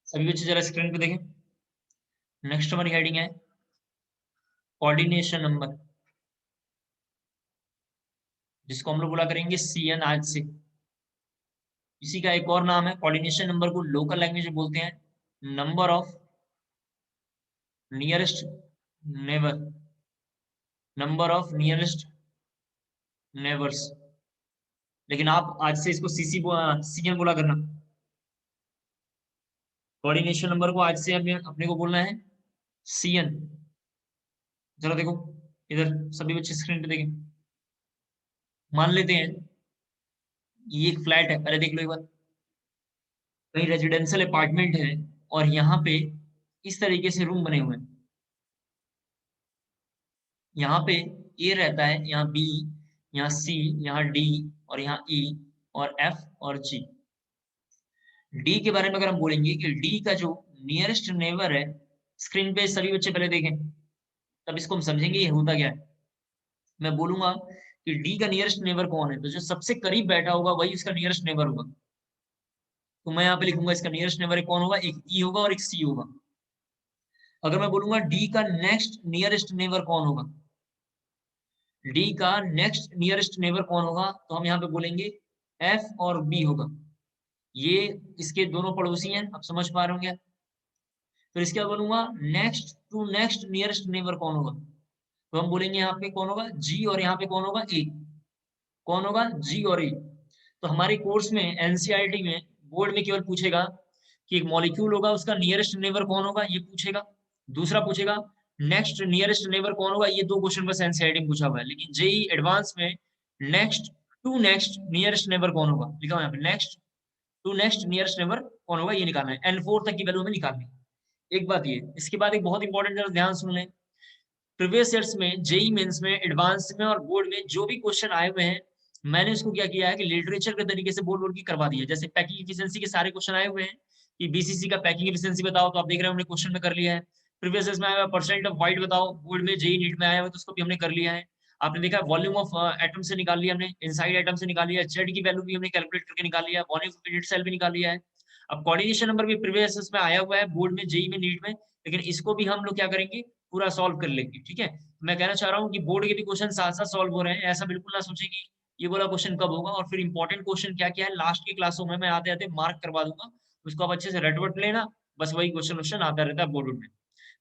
सभी बच्चे जरा स्क्रीन पे देखें। नेक्स्ट हमारी हेडिंग है कोऑर्डिनेशन नंबर, जिसको हम लोग बोला करेंगे CN आज से। इसी का एक और नाम है, कोऑर्डिनेशन नंबर को लोकल लैंग्वेज में बोलते हैं number of nearest neighbour, number of nearest neighbours. लेकिन आप आज से इसको CN बोला करना। कोऑर्डिनेशन नंबर को आज से अपने को बोलना है CN। जरा देखो इधर, सभी बच्चे स्क्रीन पे देखें। मान लेते हैं ये एक फ्लैट है, पहले देख लो एक बार। कहीं रेजिडेंशियल अपार्टमेंट है और यहाँ पे इस तरीके से रूम बने हुए हैं। यहाँ पे ए रहता है, यहाँ बी, यहाँ सी, यहाँ डी, और यहाँ ई, और एफ और जी। डी के बारे में अगर हम बोलेंगे कि डी का जो नियरेस्ट नेबर है, स्क्रीन पे सभी बच्चे पहले देखें, तब इसको हम समझेंगे ये होता क्या है। मैं बोलूंगा कि डी का नियरेस्ट नेबर कौन है, तो जो सबसे करीब बैठा होगा वही उसका नियरेस्ट नेबर होगा। तो मैं यहाँ पे लिखूंगा इसका नियरेस्ट नेबर कौन होगा, एक ई होगा और एक सी होगा। अगर मैं बोलूंगा डी का नेक्स्ट नियरेस्ट नेबर कौन होगा, डी का नेक्स्ट नियरेस्ट नेबर कौन होगा, तो हम यहाँ पे बोलेंगे एफ और बी होगा। ये इसके दोनों पड़ोसी हैं, आप समझ पा रहे होंगे। फिर इसके बाद बोलूंगा next to next nearest neighbour कौन होगा, तो हम बोलेंगे यहाँ पे कौन होगा, जी, और यहाँ पे कौन होगा, ए। कौन होगा, जी और ए। तो हमारे कोर्स में एनसीईआरटी में बोर्ड में केवल पूछेगा कि एक मॉलिक्यूल होगा, उसका नियरेस्ट नेबर कौन होगा, ये पूछेगा। दूसरा पूछेगा नेक्स्ट नियरेस्ट नेबर कौन होगा, ये दो क्वेश्चन बस एनसीईआरटी में पूछा हुआ है। लेकिन जेई एडवांस में next to next nearest neighbour कौन होगा लिखा हुआ है यहाँ पे, next to next nearest neighbour कौन होगा ये निकालना है। N4 तक की वैल्यू हमें निकालनी है। एक बात ये, इसके बाद एक बहुत इंपॉर्टेंट, जरा ध्यान सुन लें। प्रीवियस ईयर्स में, जेई मेंस में, एडवांस में और बोर्ड में जो भी क्वेश्चन आए हुए हैं, मैंने इसको क्या किया है कि लिटरेचर के तरीके से बोल बोल के करवा दिया। जैसे पैकिंग एफिशिएंसी के सारे क्वेश्चन आए हुए हैं कि बीसीसी का पैकिंग एफिशिएंसी बताओ, तो आप देख रहे हैं हमने क्वेश्चन में कर लिया है। प्रीवियस ईयर्स में आया हुआ परसेंट ऑफ वाइट बताओ, बोर्ड में जेई नीट में आया हुआ तो उसको भी हमने कर लिया है। आपने देखा वॉल्यूम ऑफ एटम से निकाल लिया हमने, इनसाइड एटम से निकाल लिया, जेड की वैल्यू भी हमने कैलकुलेट करके निकाल लिया, वॉल्यूम ऑफ यूनिट सेल भी निकाल लिया है। अब कोऑर्डिनेशन नंबर भी प्रीवियस में आया हुआ है बोर्ड में, जेई में, नीट में, लेकिन इसको भी हम लोग क्या करेंगे, पूरा सॉल्व कर लेंगे। ठीक है, मैं कहना चाह रहा हूँ कि बोर्ड के भी क्वेश्चन साथ साथ सॉल्व हो रहे हैं, ऐसा बिल्कुल ना सोचें कि ये वाला क्वेश्चन कब होगा। और फिर इंपॉर्टेंट क्वेश्चन क्या क्या है लास्ट की क्लासों में मैं आते आते मार्क करवा दूंगा, उसको आप अच्छे से रटवट लेना। बस वही क्वेश्चन क्वेश्चन आता रहता है बोर्ड में।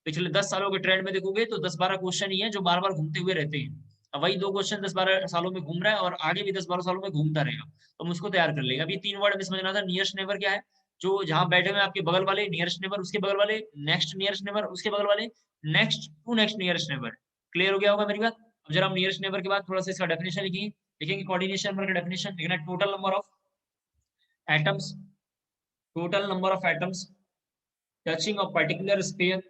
पिछले 10 सालों के ट्रेंड में देखोगे तो 10-12 क्वेश्चन ही है जो बार बार घूमते हुए रहते हैं। अब वही दो क्वेश्चन 10-12 सालों में घूम रहा है और आगे भी 10-12 सालों में घूमता रहेगा, तो हम उसको तैयार कर लेंगे। अभी 3 वर्ड में समझना था। नियरेस्ट नेबर क्या है, जो जहां बैठे हुए आपके बगल वाले, नियरेस्ट नेबर उसके बगल वाले, नेक्स्ट नियरेस्ट नेबर उसके बगल वाले, next to next nearest neighbour. Clear हो गया होगा मेरी बात। अब जरा हम नियरेस्ट नेबर के बाद थोड़ा सा इसका डेफिनेशन लिखेंगे। लिखेंगे कोऑर्डिनेशन नंबर का डेफिनेशन लिखना, total number of atoms, total number of atoms touching a particular sphere,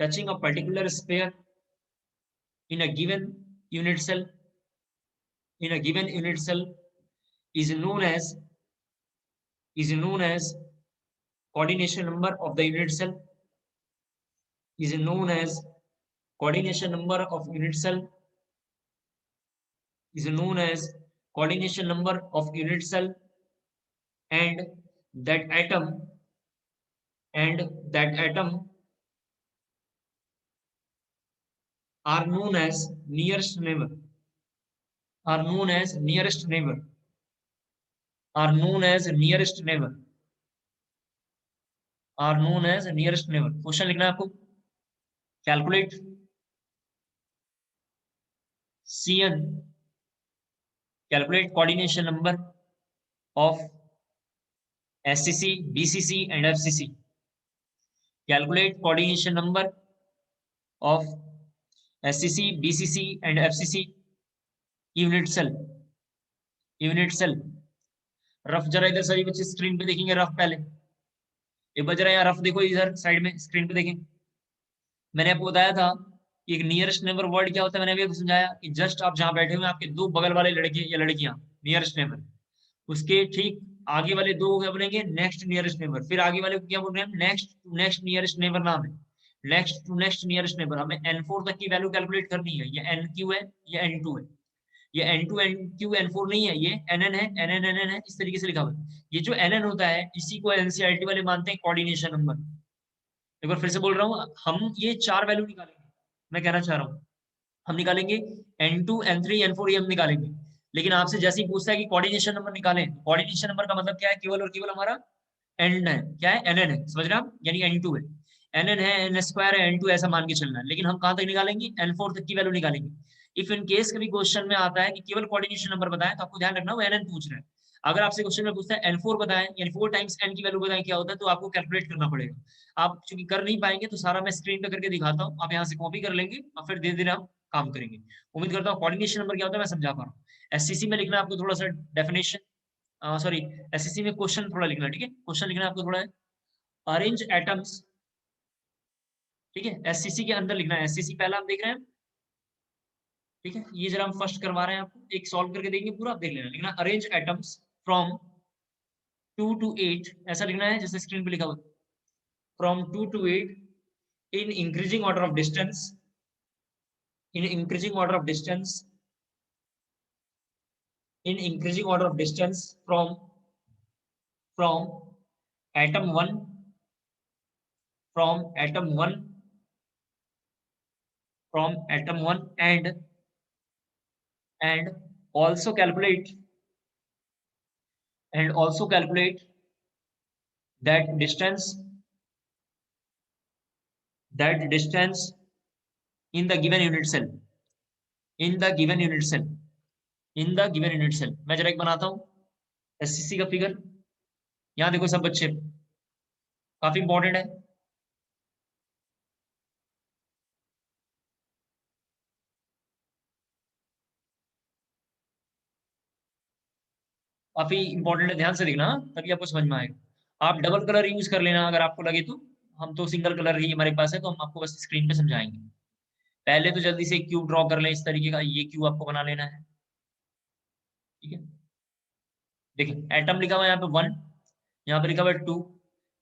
touching a particular sphere in a given unit cell in a given unit cell is known as coordination number of the unit cell is known as coordination number of unit cell is known as coordination number of unit cell and that atom and that atom are known as nearest neighbor are known as nearest neighbor are known as nearest neighbor are known as nearest neighbor question लिखना है आपको calculate CN calculate coordination number of SCC BCC and FCC calculate coordination number of SCC BCC and FCC unit cell rough जरा इधर सभी बच्चे screen पे देखेंगे rough पहले एक बार जरा यहाँ रफ देखो इधर साइड में स्क्रीन पे देखें मैंने आपको बताया था कि एक नियरेस्ट नेबर वर्ड क्या होता है मैंने अभी आपको समझाया कि जस्ट आप जहां बैठे हुए आपके दो बगल वाले लड़के या लड़कियां नियरेस्ट नेबर उसके ठीक आगे वाले दो क्या बनेंगे नेक्स्ट नियरेस्ट नेबर फिर आगे वाले को क्या बोल रहे हैं नेक्स्ट नियरेस्ट नेबर नाम है next to next nearest neighbour हमें N4 तक की वैल्यू कैलकुलेट करनी है ये NQ है ये N2 है ये N2 NQ N4 नहीं है ये NN है NN है इस तरीके से लिखा हुआ है ये जो NN होता है इसी को NCERT वाले मानते हैं कोऑर्डिनेशन नंबर एक बार फिर से बोल रहा हूँ हम ये चार वैल्यू निकालेंगे मैं कहना चाह रहा हूँ हम निकालेंगे N2 N3 N4 ये हम निकालेंगे लेकिन आपसे जैसे ही पूछता है कि कोऑर्डिनेशन नंबर निकालें कोऑर्डिनेशन नंबर का मतलब क्या है केवल और केवल हमारा N है क्या है NN है समझ रहे हैं यानी N2 है NN है N स्क्वायर है N2 ऐसा मान के चलना है लेकिन हम कहां तक निकालेंगे N4 तक की वैल्यू निकालेंगे इफ इन केस कभी क्वेश्चन में आता है कि केवल कोऑर्डिनेशन नंबर बताएं तो आपको ध्यान रखना वो NN पूछ रहा है अगर आपसे क्वेश्चन में पूछता है N4 बताएं यानी 4 टाइम्स N की वैल्यू बताएं क्या होता है तो आपको कैलकुलेट करना पड़ेगा आप चूंकि कर नहीं पाएंगे तो सारा मैं स्क्रीन पे करके दिखाता हूँ आप यहाँ से कॉपी कर लेंगे और फिर धीरे धीरे हम काम करेंगे उम्मीद करता हूँ कोऑर्डिनेशन नंबर क्या होता है मैं समझा पा रहा हूँ SCC में लिखना आपको थोड़ा सा डेफिनेशन सॉरी SCC में क्वेश्चन थोड़ा लिखना ठीक है क्वेश्चन लिखना आपको थोड़ा अरेंज एटम्स ठीक है SCC के अंदर लिखना है SCC पहला हम देख रहे हैं ठीक है ये जरा हम फर्स्ट करवा रहे हैं आपको एक सॉल्व करके देंगे पूरा आप देख लेना लिखना अरेंज एटम्स फ्रॉम 2 to 8 ऐसा लिखना है जैसे स्क्रीन पे लिखा हुआ from 2 to 8 in increasing order of distance in increasing order of distance in increasing order of distance from atom 1 from atom 1 from atom 1 and also calculate that distance in the given unit cell in the given unit cell in the given unit cell मैं जरा एक बनाता हूं SCC का figure यहां देखो सब बच्चे काफी इंपॉर्टेंट है काफी इंपॉर्टेंट है ध्यान से देखना तभी आपको समझ में आएगा आप डबल कलर यूज कर लेना अगर आपको लगे तो हम तो सिंगल कलर ही हमारे पास है तो हम आपको बस स्क्रीन पे समझाएंगे पहले तो जल्दी से क्यूब ड्रॉ कर लें इस तरीके का ये क्यूब आपको बना लेना है ठीक है देखिए एटम लिखा हुआ है यहाँ पे 1 यहाँ पे लिखा हुआ है 2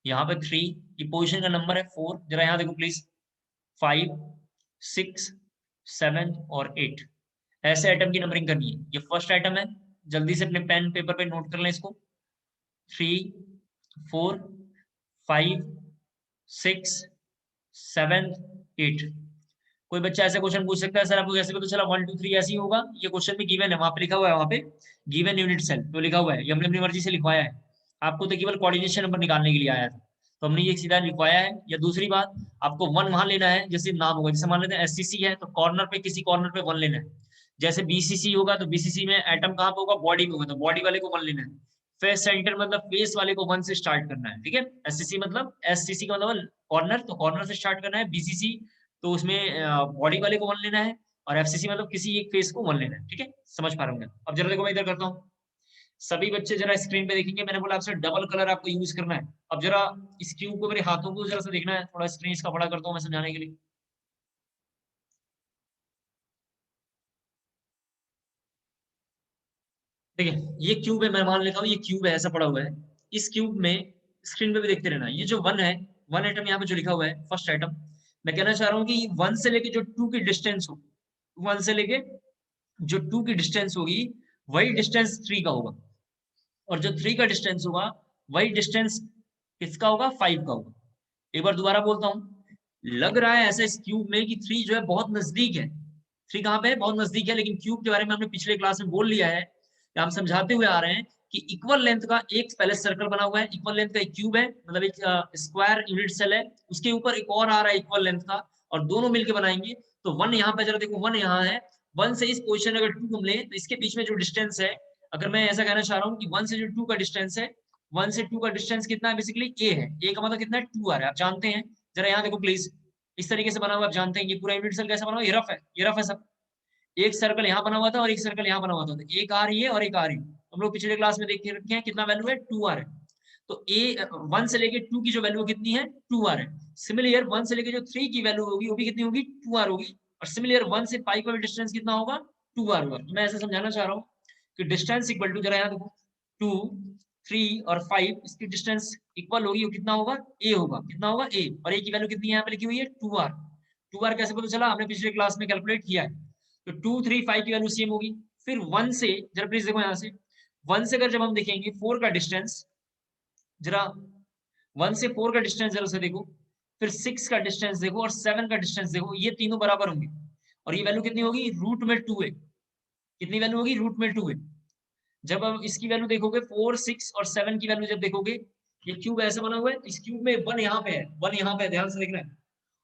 यहाँ पे 3 ये पोजीशन का नंबर है 4 जरा यहाँ देखो प्लीज 5 6 7 और 8 ऐसे एटम की नंबरिंग करनी है ये फर्स्ट एटम है जल्दी से अपने पेन पेपर पे नोट कर लें इसको 3 4 5 6 7 8 कोई बच्चा ऐसा क्वेश्चन पूछ सकता है सर आपको कैसे पता चला 1 2 3 ऐसे ही होगा ये क्वेश्चन में गिवन है वहां पे लिखा हुआ है वहां पे गिवन यूनिट सेल तो लिखा हुआ है ये हमने अपनी मर्जी से लिखवाया है आपको तो केवल कोऑर्डिनेशन नंबर निकालने के लिए आया था तो हमने ये सीधा लिखवाया है या दूसरी बात आपको 1 वहां लेना है जैसे नाम होगा जैसे मान लेते हैं SCC है तो कॉर्नर पे किसी कॉर्नर पे 1 लेना है जैसे BCC होगा तो BCC में एटम कहाँ पे होगा बॉडी में होगा तो बॉडी वाले को 1 लेना है फेस सेंटर मतलब फेस वाले को 1 से स्टार्ट करना है ठीक है SCC मतलब SCC का मतलब कॉर्नर तो कॉर्नर से स्टार्ट करना है BCC तो उसमें बॉडी वाले को 1 लेना है और FCC मतलब किसी एक फेस को 1 लेना है ठीक है समझ पा रहा हूँ अब जरा देखो मैं इधर करता हूँ सभी बच्चे जरा स्क्रीन पे देखेंगे मैंने बोला आपसे डबल कलर आपको यूज करना है अब जरा इस क्यूब को मेरे हाथों को जरा सा देखना है थोड़ा स्क्रीन इसका बड़ा करता हूँ मैं समझाने के लिए देखिए ये क्यूब है, मैं मान लेता हूँ ये क्यूब है, ऐसा पड़ा हुआ है। इस क्यूब में स्क्रीन पे भी देखते रहना, ये जो 1 है, 1 एटम यहाँ पे जो लिखा हुआ है फर्स्ट एटम, मैं कहना चाह रहा हूँ कि 1 से लेके जो 2 की डिस्टेंस हो, 1 से लेके जो 2 की डिस्टेंस होगी वही डिस्टेंस 3 का होगा, और जो 3 का डिस्टेंस होगा वही डिस्टेंस किसका होगा, 5 का होगा। एक बार दोबारा बोलता हूँ, लग रहा है ऐसा इस क्यूब में कि 3 जो है बहुत नजदीक है। 3 कहाँ पे है, बहुत नजदीक है, लेकिन क्यूब के बारे में हमने पिछले क्लास में बोल लिया है, या हम समझाते हुए आ रहे हैं कि इक्वल लेंथ का एक पहले सर्कल बना हुआ है, इक्वल लेंथ का एक क्यूब है, मतलब एक स्क्वायर यूनिट सेल है, उसके ऊपर एक और आ रहा है इक्वल लेंथ का, और दोनों मिलकर बनाएंगे। तो 1 यहाँ पे, जरा देखो 1 यहाँ है, 1 से इस पोजिशन अगर 2 हम लें तो इसके बीच में जो डिस्टेंस है, अगर मैं ऐसा कहना चाह रहा हूँ कि 1 से जो 2 का डिस्टेंस है, 1 से 2 का डिस्टेंस कितना है, बेसिकली ए है, ए का मतलब कितना है, 2 आ रहा है, आप जानते हैं। जरा यहाँ देखो प्लीज, इस तरीके से बना हुआ, आप जानते हैं ये पूरा यूनिट सेल कैसा बना हुआ, ये रफ है, ये रफ है सब। एक सर्कल यहाँ बना हुआ था और एक सर्कल यहाँ बना हुआ था, तो एक आ रही है और एक आ रही है। हम लोग पिछले क्लास में देख के रखे हैं कितना वैल्यू है, 2 आ रहा है। तो ए 1 से लेके 2 की जो वैल्यू कितनी है, 2 आ रहा है। सिमिलर 1 से लेके जो 3 की वैल्यू होगी वो भी कितनी होगी, 2 आर होगी। और सिमिलर 1 से 5 का भी डिस्टेंस कितना होगा, 2 आर होगा। मैं ऐसा समझाना चाह रहा हूँ कि डिस्टेंस इक्वल टू, जरा यहाँ देखो, 2, 3 और 5, इसकी डिस्टेंस इक्वल होगी, वो कितना होगा, ए होगा, कितना होगा, ए, और ए की वैल्यू कितनी है यहाँ पे लिखी हुई है, 2 आर। 2 आर कैसे पता चला, हमने पिछले क्लास में कैलकुलेट किया है। तो 2, 3, 5 की वैल्यू सेम होगी। फिर 1 से, जरा प्लीज देखो यहाँ से, 1 से अगर जब हम देखेंगे 4 का डिस्टेंस, जरा 1 से 4 का डिस्टेंस जरा से देखो, फिर 6 का डिस्टेंस देखो और 7 का डिस्टेंस देखो, ये तीनों बराबर होंगे, और ये वैल्यू कितनी होगी, रूट में 2 है। कितनी वैल्यू होगी, रूट में 2 है। जब अब इसकी वैल्यू देखोगे 4, 6 और 7 की वैल्यू जब देखोगे, ये क्यूब ऐसा बना हुआ है, इस क्यूब में 1 यहाँ पे है, 1 यहाँ पे है, ध्यान से देखना है।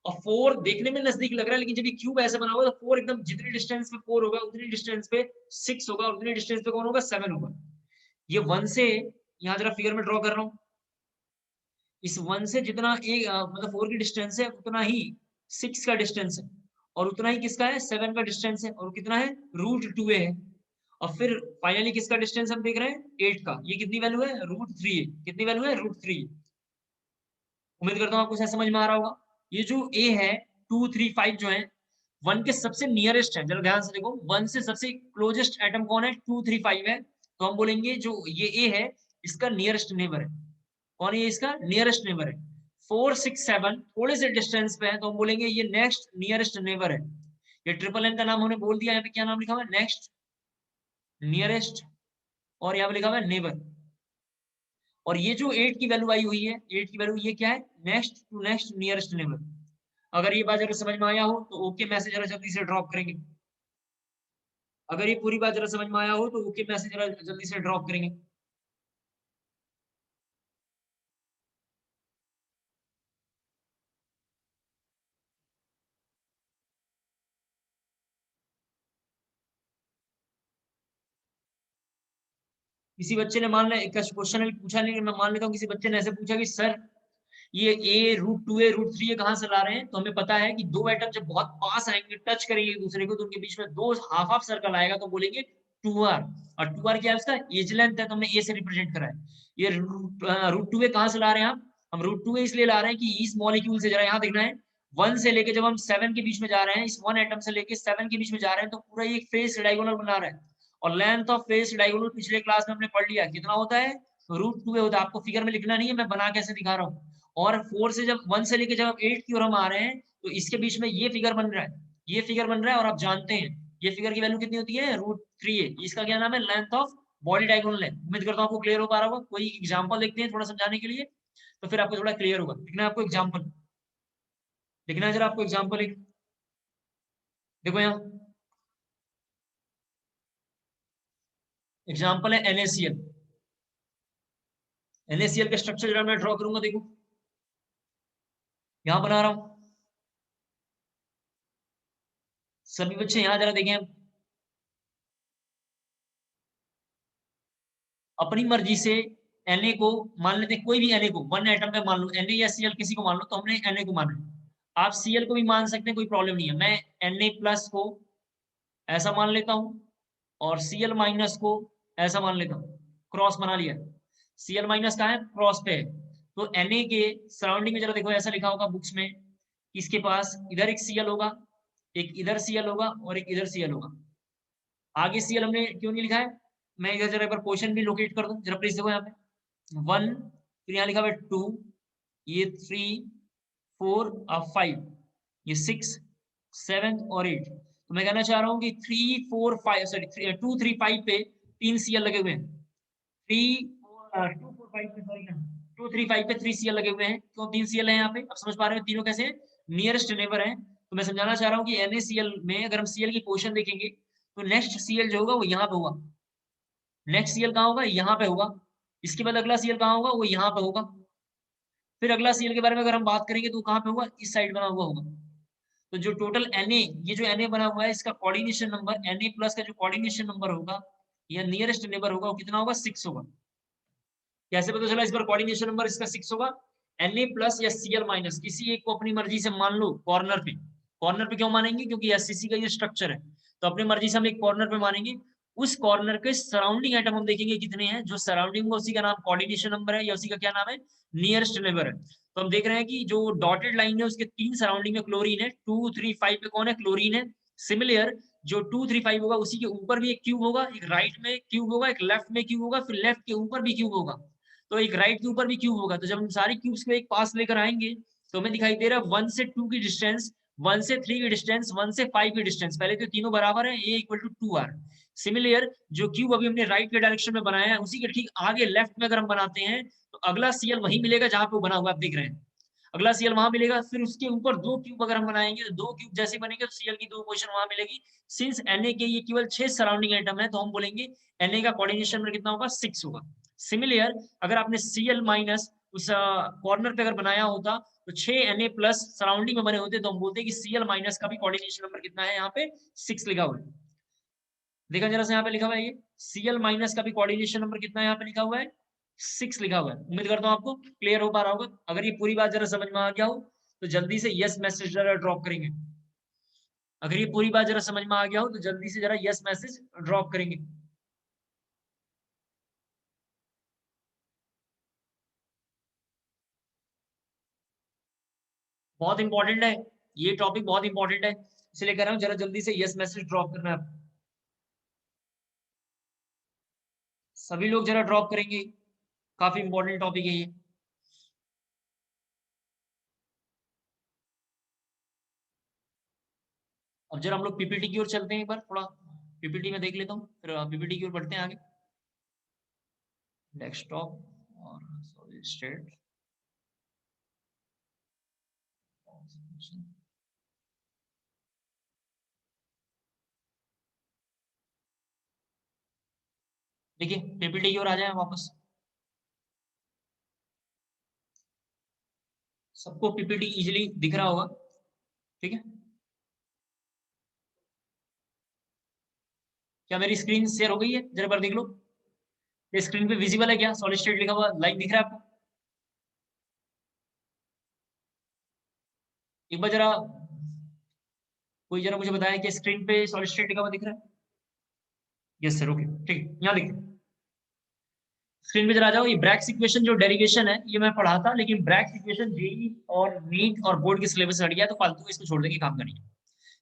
और 4 देखने में नजदीक लग रहा है, लेकिन जब ये क्यूब ऐसा बना हुआ है तो 4 एकदम जितनी डिस्टेंस पे 4 होगा उतनी डिस्टेंस पे 6 होगा, और उतनी डिस्टेंस पे कौन होगा, 7 होगा। ये 1 से, यहाँ जरा फिगर में ड्रॉ कर रहा हूँ, इस 1 से जितना मतलब 4 की डिस्टेंस है उतना ही 6 का डिस्टेंस है, और उतना ही किसका है, 7 का डिस्टेंस है, और कितना है, रूट 2 है। और फिर फाइनली किसका डिस्टेंस हम देख रहे हैं, 8 का, ये कितनी वैल्यू है, रूट 3 है। कितनी वैल्यू है, रूट 3। उम्मीद करता हूँ आपको शायद समझ में आ रहा होगा। ये जो ए है, 2, 3, 5 जो है 1 के सबसे नियरेस्ट है, जरा ध्यान से देखो, 1 से सबसे क्लोजेस्ट एटम कौन है, 2, 3, 5 है, तो हम बोलेंगे जो ये ए है इसका नियरेस्ट नेबर है। कौन है ये, इसका नियरेस्ट नेबर है। 4, 6, 7 थोड़े से डिस्टेंस पे है, तो हम बोलेंगे ये नेक्स्ट नियरेस्ट नेबर है। ये ट्रिपल एन का नाम हमने बोल दिया, यहाँ पे क्या नाम लिखा हुआ है, नेक्स्ट, नियरेस्ट, और यहाँ पे लिखा हुआ है नेबर। और ये जो 8 की वैल्यू आई हुई है, 8 की वैल्यू ये क्या है, next to next nearest neighbour. अगर ये बात जरा समझ में आया हो तो ओके मैसेज जरा जल्दी से ड्रॉप करेंगे। अगर ये पूरी बात जरा समझ में आया हो तो ओके मैसेज जरा जल्दी से ड्रॉप करेंगे। किसी बच्चे ने मान लिया, एक क्वेश्चन अभी पूछा नहीं, मैं मान लेता हूँ किसी बच्चे ने ऐसे पूछा कि सर ये ए रूट 2 ए रूट 3 ये कहाँ से ला रहे हैं, तो हमें पता है कि दो एटम जब बहुत पास आएंगे, टच करेंगे एक दूसरे को, तो उनके बीच में दो हाफ हाफ सर्कल आएगा, तो बोलेंगे 2r। और 2r क्या है, उसका एज लेंथ है, तो हमने ए से रिप्रेजेंट करा है। ये रूट 2 ए कहाँ से ला रहे हैं हम रूट 2 ए इसलिए ला रहे हैं कि इस मॉलिक्यूल से, जरा यहाँ देखना है, 1 से लेके जब हम 7 के बीच में जा रहे हैं, इस 1 एटम से लेके 7 के बीच में जा रहे हैं, तो पूरा ये फेस डायगोनल बना रहा है। और लेंथ ऑफ फेस डायगोनल पिछले क्लास में हमने पढ़ लिया कितना होता है, रूट 2 ए होता है। आपको फिगर में लिखना नहीं है, मैं बना कैसे दिखा रहा हूँ। और 4 से जब 1 से लेके जब 8 की ओर हम आ रहे हैं, तो इसके बीच में ये फिगर बन रहा है, ये फिगर बन रहा है, और आप जानते हैं ये फिगर की वैल्यू कितनी होती है, रूट 3 है। इसका क्या नाम है, लेंथ ऑफ बॉडी डायगोनल है। उम्मीद करता हूँ आपको क्लियर हो पा रहा होगा। कोई एग्जांपल देखते हैं थोड़ा समझाने के लिए, तो फिर आपको थोड़ा क्लियर होगा। लिखना है आपको एग्जांपल, लिखना है जरा आपको एग्जांपल एक, देखो यहाँ एग्जांपल है NaCl। NaCl का स्ट्रक्चर जरा मैं ड्रॉ करूंगा, देखो यहाँ बना रहा हूँ। सभी बच्चे यहाँ जरा देखें, अपनी मर्जी से Na को मान लेते हैं, कोई भी Na को, 1 एटम पे मान लो, Na या Cl किसी को मान लो, तो हमने Na को माना है। आप Cl को भी मान सकते हैं, कोई प्रॉब्लम नहीं है। मैं Na प्लस को ऐसा मान लेता हूँ, और Cl माइनस को ऐसा मान लेता हूँ, क्रॉस बना लिया। Cl माइनस कहाँ है, क्रॉस पे है। तो Na के सराउंडिंग में जरा देखो, ऐसा लिखा होगा बुक्स में, इसके पास इधर एक Cl होगा, एक इधर Cl होगा, और एक इधर Cl होगा। आगे Cl हमने क्यों नहीं लिखा है, मैं इधर जरा एक बार क्वेश्चन भी लोकेट कर दूं, जरा प्लीज देखो यहाँ पे 1, फिर यहाँ लिखा हुआ है 2, ये 3, 4 और 5, ये 6, 7 और 8। तो मैं कहना चाह रहा हूँ कि 3, 4, 5 सॉरी 2, 3, 5 पे 3 सीएल लगे हुए हैं। 3, 2, 4, 5 पे सॉरी 2, 3, 5 पे 3 सीएल लगे हुए हैं। क्यों 3 सीएल है यहाँ पे? अब समझ पा रहे हो तीनों कैसे हैं? नियरेस्ट नेबर है। तो मैं समझाना चाह रहा हूँ कि NaCl में अगर हम सीएल की पोजीशन देखेंगे तो नेक्स्ट सीएल जो होगा वो यहाँ पे होगा। नेक्स्ट सीएल कहाँ होगा? यहाँ पे होगा। इसके बाद अगला सीएल कहाँ होगा? वो यहाँ पे होगा। फिर अगला सीएल के बारे में अगर हम बात करेंगे तो कहाँ पे होगा? इस साइड बना हुआ होगा। तो जो टोटल Na, ये जो Na बना हुआ है इसका कोऑर्डिनेशन नंबर Na प्लस का जो कोऑर्डिनेशन नंबर होगा या नियरेस्ट नेबर होगा वो कितना होगा? 6 होगा। कैसे पता चला? इस बार कोऑर्डिनेशन नंबर इसका 6 होगा। Na प्लस या Cl माइनस किसी एक को अपनी मर्जी से मान लो कॉर्नर पे। कॉर्नर पे क्यों मानेंगे? क्योंकि एससीसी का ये स्ट्रक्चर है, तो अपनी मर्जी से हम एक कॉर्नर पे मानेंगे। उस कॉर्नर के सराउंडिंग एटम हम देखेंगे कितने हैं, जो सराउंडिंग में उसी का नाम कोऑर्डिनेशन नंबर है या उसी का क्या नाम है? नियरेस्ट नेबर है। तो हम देख रहे हैं कि जो डॉटेड लाइन है उसके 3 सराउंडिंग में क्लोरीन है। 2, 3, 5 पे कौन है? क्लोरीन है। सिमिलर जो 2, 3, 5 होगा उसी के ऊपर भी एक क्यूब होगा, एक राइट में क्यूब होगा, एक लेफ्ट में क्यूब होगा, फिर लेफ्ट के ऊपर भी क्यूब होगा, तो एक राइट के ऊपर भी क्यूब होगा। तो जब हम सारी क्यूब्स को एक पास लेकर आएंगे तो हमें दिखाई दे रहा है 1 से 2 की डिस्टेंस, 1 से 3 की डिस्टेंस, 1 से 5 की डिस्टेंस। पहले तो तीनों बराबर है, A equal to 2R। Similar जो क्यूब अभी हमने राइट के डायरेक्शन में बनाया है उसी के ठीक आगे लेफ्ट में अगर हम बनाते हैं तो अगला सीएल वही मिलेगा जहां पे वो बना हुआ आप देख रहे हैं। अगला सीएल वहां मिलेगा। फिर उसके ऊपर 2 क्यूब अगर हम बनाएंगे तो 2 क्यूब जैसे बनेंगे तो सीएल की 2 पोजीशन वहां मिलेगी। सिंस Na के ये केवल 6 सराउंडिंग एटम है तो हम बोलेंगे Na का कोऑर्डिनेशन नंबर कितना होगा? 6 होगा। सिमिलर अगर आपने Cl माइनस उस कॉर्नर पे अगर बनाया होता तो 6 Na प्लस सराउंडिंग में बने होते तो हम बोलते हैं कि Cl माइनस का भी कोऑर्डिनेशन नंबर कितना है? यहाँ पे 6 लिखा हुआ है। देखा जरा से यहाँ पे लिखा हुआ है ये Cl माइनस का भी कोऑर्डिनेशन नंबर कितना है? यहाँ पे लिखा हुआ है 6 लिखा हुआ है। उम्मीद करता हूँ आपको क्लियर हो पा रहा होगा। अगर ये पूरी बात जरा समझ में आ गया हो तो जल्दी से यस मैसेज जरा ड्रॉप करेंगे। अगर ये पूरी बात जरा समझ में आ गया हो तो जल्दी से जरा यस मैसेज ड्रॉप करेंगे। बहुत इंपॉर्टेंट है ये टॉपिक, बहुत इंपॉर्टेंट है, इसलिए कह रहा हूँ जरा जल्दी से यस मैसेज ड्रॉप करना है। सभी लोग जरा ड्रॉप करेंगे, काफी इंपॉर्टेंट टॉपिक है ये। अब जरा हम लोग पीपीटी की ओर चलते हैं, एक बार थोड़ा पीपीटी में देख लेता हूँ, फिर पीपीटी की ओर बढ़ते हैं आगे। डेस्कटॉप और सॉलिड स्टेट। देखिए पीपीटी की ओर आ जाए वापस। सबको पीपीटी इजीली दिख रहा होगा, ठीक है? क्या मेरी स्क्रीन शेयर हो गई है? जरा बार देख लो, ये स्क्रीन पे विजिबल है क्या? सॉलिड स्टेट लिखा हुआ लाइन दिख रहा है आपको? एक बार जरा कोई जरा मुझे बताया कि स्क्रीन पे सॉलिड स्टेट लिखा हुआ दिख रहा है? यस सर, ओके ठीक है, यहाँ दिख रहा है। स्क्रीन पे जरा आ जाओ। ये ब्रैग्स इक्वेशन जो डेरिवेशन है ये मैं पढ़ा था, लेकिन ब्रैग्स इक्वेशन जेई और नीट और बोर्ड के सिलेबस से हट गया तो फालतू को इसको छोड़ देंगे, काम करनी है।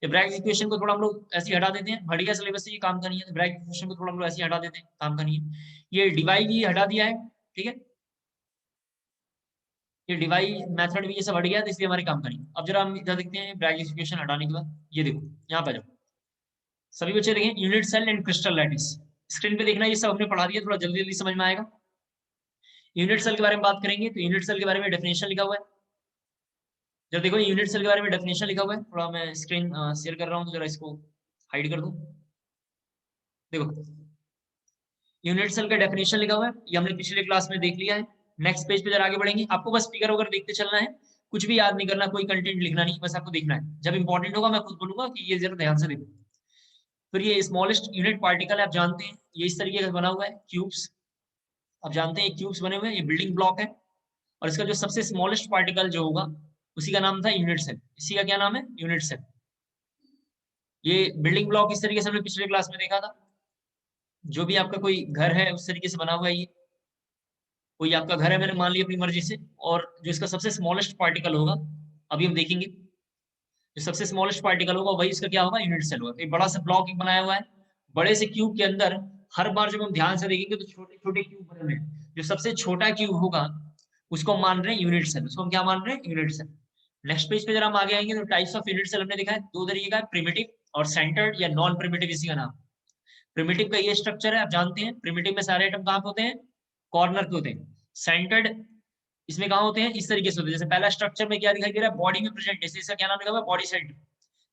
ये ब्रैग्स इक्वेशन को थोड़ा हम लोग ऐसे ही हटा देते हैं, हट गया सिलेबस से, ये काम करनी है। तो ब्रैग्स इक्वेशन को थोड़ा हम लोग ऐसे ही हटा देते हैं, काम करनी है। ये डिवाई भी हटा दिया है, ठीक है? ये डिवाई मेथड भी ये सब हट गया तो इसलिए हमारे काम करनी है। अब जरा हम इधर देखते हैं ब्रैग्स इक्वेशन हटाने के बाद। ये देखो यहाँ पे जाओ, सभी बच्चे देखें unit cell and crystal lattice. Screen पे देखना, ये सब हमने पढ़ा दिया, थोड़ा जल्दी जल्दी समझ में आएगा। यूनिट सेल के बारे में बात करेंगे तो यूनिट सेल के बारे में डेफिनेशन लिखा हुआ है। जब देखो यूनिट सेल के बारे में डेफिनेशन लिखा हुआ है, थोड़ा मैं स्क्रीन शेयर कर रहा हूँ तो जरा इसको हाइड कर दूं। देखो यूनिट सेल का डेफिनेशन लिखा हुआ है, ये हमने पिछले क्लास में देख लिया है। नेक्स्ट पेज पे जरा आगे बढ़ेंगे, आपको बस फिगर वगैरह देखते चलना है, कुछ भी याद नहीं करना, कोई कंटेंट लिखना नहीं, बस आपको देखना है। जब इंपॉर्टेंट होगा मैं खुद बोलूंगा कि ये जरा ध्यान से देखो। फिर ये स्मॉलेस्ट यूनिट पार्टिकल है, आप जानते हैं ये इस तरीके का बना हुआ है, क्यूब्स। आप जानते हैं क्यूब्स बने हुए हैं, ये बिल्डिंग ब्लॉक है। और इसका जो सबसे स्मॉलेस्ट पार्टिकल जो होगा उसी का नाम था यूनिट सेल। इसी का क्या नाम है? Unit cell. ये बिल्डिंग ब्लॉक इस तरीके से हमने पिछले क्लास में देखा था। जो भी आपका कोई घर है उस तरीके से बना हुआ है ये। कोई आपका घर है मैंने मान लिया अपनी मर्जी से, और जो इसका सबसे स्मॉलेस्ट पार्टिकल होगा अभी हम देखेंगे, जो सबसे स्मॉलेस्ट पार्टिकल होगा वही इसका क्या होगा? यूनिट सेल होगा। एक बड़ा सा ब्लॉक बनाया हुआ है, बड़े से क्यूब के अंदर हर बार जब हम ध्यान से देखेंगे तो छोटे छोटे क्यूब बने हुए हैं। जो सबसे छोटा क्यूब होगा उसको हम मान रहे हैं यूनिट सेल, उसको हम क्या मान रहे हैं, यूनिट सेल। नेक्स्ट पेज पे जरा हम आगे आएंगे तो टाइप्स ऑफ यूनिट सेल हमने देखा है दो तरीके का, प्रिमिटिव और सेंटर्ड या नॉन प्रिमिटिव, इसी का नाम। प्रिमिटिव का ये स्ट्रक्चर है, आप जानते हैं प्रिमिटिव में सारे आइटम कहाँ पे होते हैं, कॉर्नर पे होते हैं। सेंटर्ड इसमें कहाँ होते हैं, इस तरीके से होते हैं। जैसे पहला स्ट्रक्चर में क्या दिखाई दे रहा है, बॉडी में प्रेजेंट, जैसे इसका क्या नाम लिखा हुआ है, बॉडी सेंटर।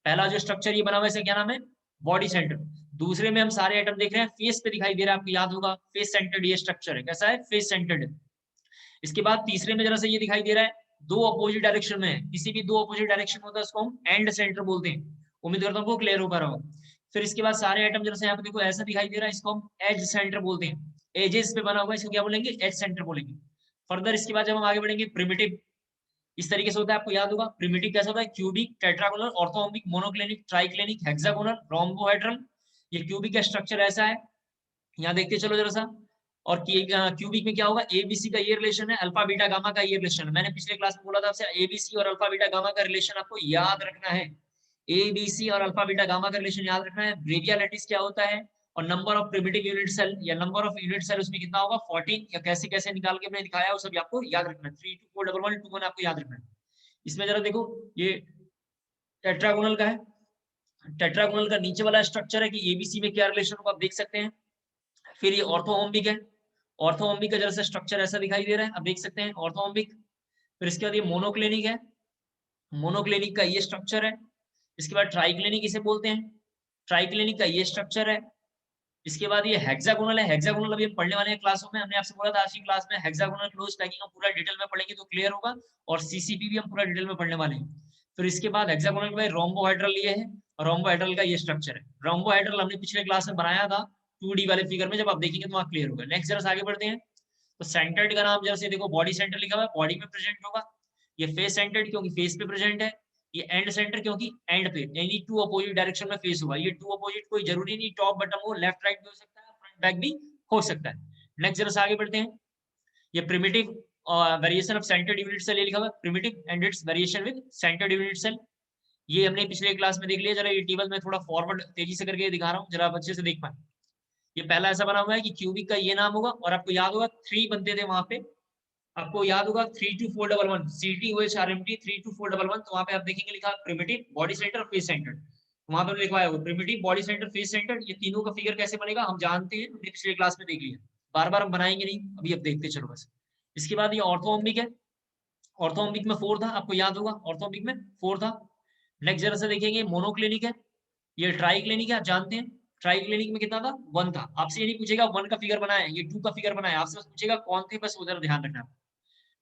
पहला जो स्ट्रक्चर ये बना हुआ है इसका क्या नाम है, बॉडी सेंटर। दूसरे में हम सारे आइटम देख रहे हैं फेस पे दिखाई दे रहा है, आपको याद होगा फेस सेंटर्ड ये स्ट्रक्चर है, कैसा है, फेस सेंटर्ड। इसके बाद तीसरे में जरा से ये दिखाई दे रहा है दो अपोजिट डायरेक्शन में है, किसी भी दो अपोजिट डायरेक्शन में होता है उसको हम एंड सेंटर बोलते हैं। उम्मीद करता हूँ क्लियर हो पा रहा होगा। फिर इसके बाद सारे आइटम जरा से यहाँ पे देखो ऐसा दिखाई दे रहा है, इसको हम एज सेंटर बोलते हैं। एजेस पे बना हुआ है इसको क्या बोलेंगे, एज सेंटर बोलेंगे। फर्दर इसके बाद जब हम आगे बढ़ेंगे, प्रिमिटिव इस तरीके से होता है, आपको याद होगा प्रिमिटिव कैसा होता है, cubic, tetragonal, orthorhombic, monoclinic, triclinic, hexagonal, rhombohedral. ये क्यूबिक का स्ट्रक्चर ऐसा है, यहाँ देखते चलो जरा सा। और क्यूबिक में क्या होगा, एबीसी का ये रिलेशन है, अल्फा बीटा गामा का ये रिलेशन है। मैंने पिछले क्लास में बोला था आपसे एबीसी और अल्फा बीटा गामा का रिलेशन आपको याद रखना है। एबीसी और अल्फा बीटा गामा का रिलेशन याद रखना है। ब्रेविया लैटिस क्या होता है, और number of primitive unit cell या नंबर ऑफ यूनिट सेल उसमें कितना होगा 14, या कैसे कैसे निकाल के मैंने दिखाया वो सब आपको याद रखना है। 3241121 आपको याद रखना है। इसमें जरा देखो ये टेट्रागोनल का है, टेट्रागोनल का नीचे वाला स्ट्रक्चर है कि एबीसी में क्या रिलेशन होगा आप देख सकते हैं। फिर ये ऑर्थोहोम्बिक है, ऑर्थोहोम्बिक का जैसा स्ट्रक्चर ऐसा दिखाई दे रहा है, आप देख सकते हैं ऑर्थोहोम्बिक। फिर इसके बाद ये मोनोक्लिनिक है, मोनोक्लिनिक का ये स्ट्रक्चर है। इसके बाद ट्राइक्लिनिक इसे बोलते हैं, ट्राइक्लिनिक का ये स्ट्रक्चर है। इसके बाद ये हेक्सागोनल है, हेक्सागोनल अभी हम पढ़ने वाले हैं क्लासों में, हमने आपसे बोला था आज की क्लास में हेक्सागोनल क्लोज पैकिंग हम पूरा डिटेल में पढ़ेंगे तो क्लियर होगा, और सीसीपी भी हम पूरा डिटेल में पढ़ने वाले हैं। फिर इसके बाद हेक्सागोनल में रोम्बोहेड्रल ये है, और रोम्बोहेड्रल का ये स्ट्रक्चर है। रोम्बोहेड्रल हमने पिछले क्लास में बनाया था 2D वाले फिगर में, जब आप देखेंगे तो वहां क्लियर होगा। नेक्स्ट जरा आगे बढ़ते हैं। तो सेंटर्ड का नाम जैसे देखो बॉडी सेंटर लिखा हुआ है, बॉडी में प्रेजेंट होगा। ये फेस सेंटर्ड क्योंकि फेस पे प्रेजेंट है। ये एंड सेंटर क्योंकि एंड पे, यानी टू अपोजिट डायरेक्शन में फेस होगा। ये टू अपोजिट कोई जरूरी नहीं टॉप बटन हो, लेफ्ट राइट भी हो सकता है, फ्रंट बैक भी हो सकता है। नेक्स्ट जरा आगे बढ़ते हैं। ये primitive variation of centred unit cell लिखा हुआ है, primitive and its variation with centred unit cell. ये हमने पिछले क्लास में देख लिया। जरा ये टेबल में थोड़ा फॉरवर्ड तेजी से करके दिखा रहा हूँ, जरा आप अच्छे से देख पाए। ये पहला ऐसा बना हुआ है कि क्यूबिक का ये नाम होगा, और आपको याद होगा 3 बनते थे वहां पे, आपको याद होगा 32411 CTOHRMT 32411। तो वहां पे आप देखेंगे लिखा primitive, body centre, face centre. वहां पर लिखा है primitive, body centre, face centre. ये तीनों का फिगर कैसे बनेगा हम जानते हैं, हमने पिछले क्लास में देख लिया, बार बार हम बनाएंगे नहीं, अभी अब देखते चलो बस। इसके बाद ये ऑर्थोम्बिक है, ऑर्थोम्बिक में 4 था, आपको याद होगा ऑर्थोम्बिक में 4 था। नेक्स्ट जरा से देखेंगे मोनोक्लिनिक है, ये ट्राई क्लिनिक है, आप जानते हैं ट्राई क्लिनिक में कितना था, 1 था। आपसे ये नहीं पूछेगा 1 का फिगर बनाया, ये 2 का फिगर बनाया, आपसे बस पूछेगा कौन थे, बस उधर ध्यान रखना।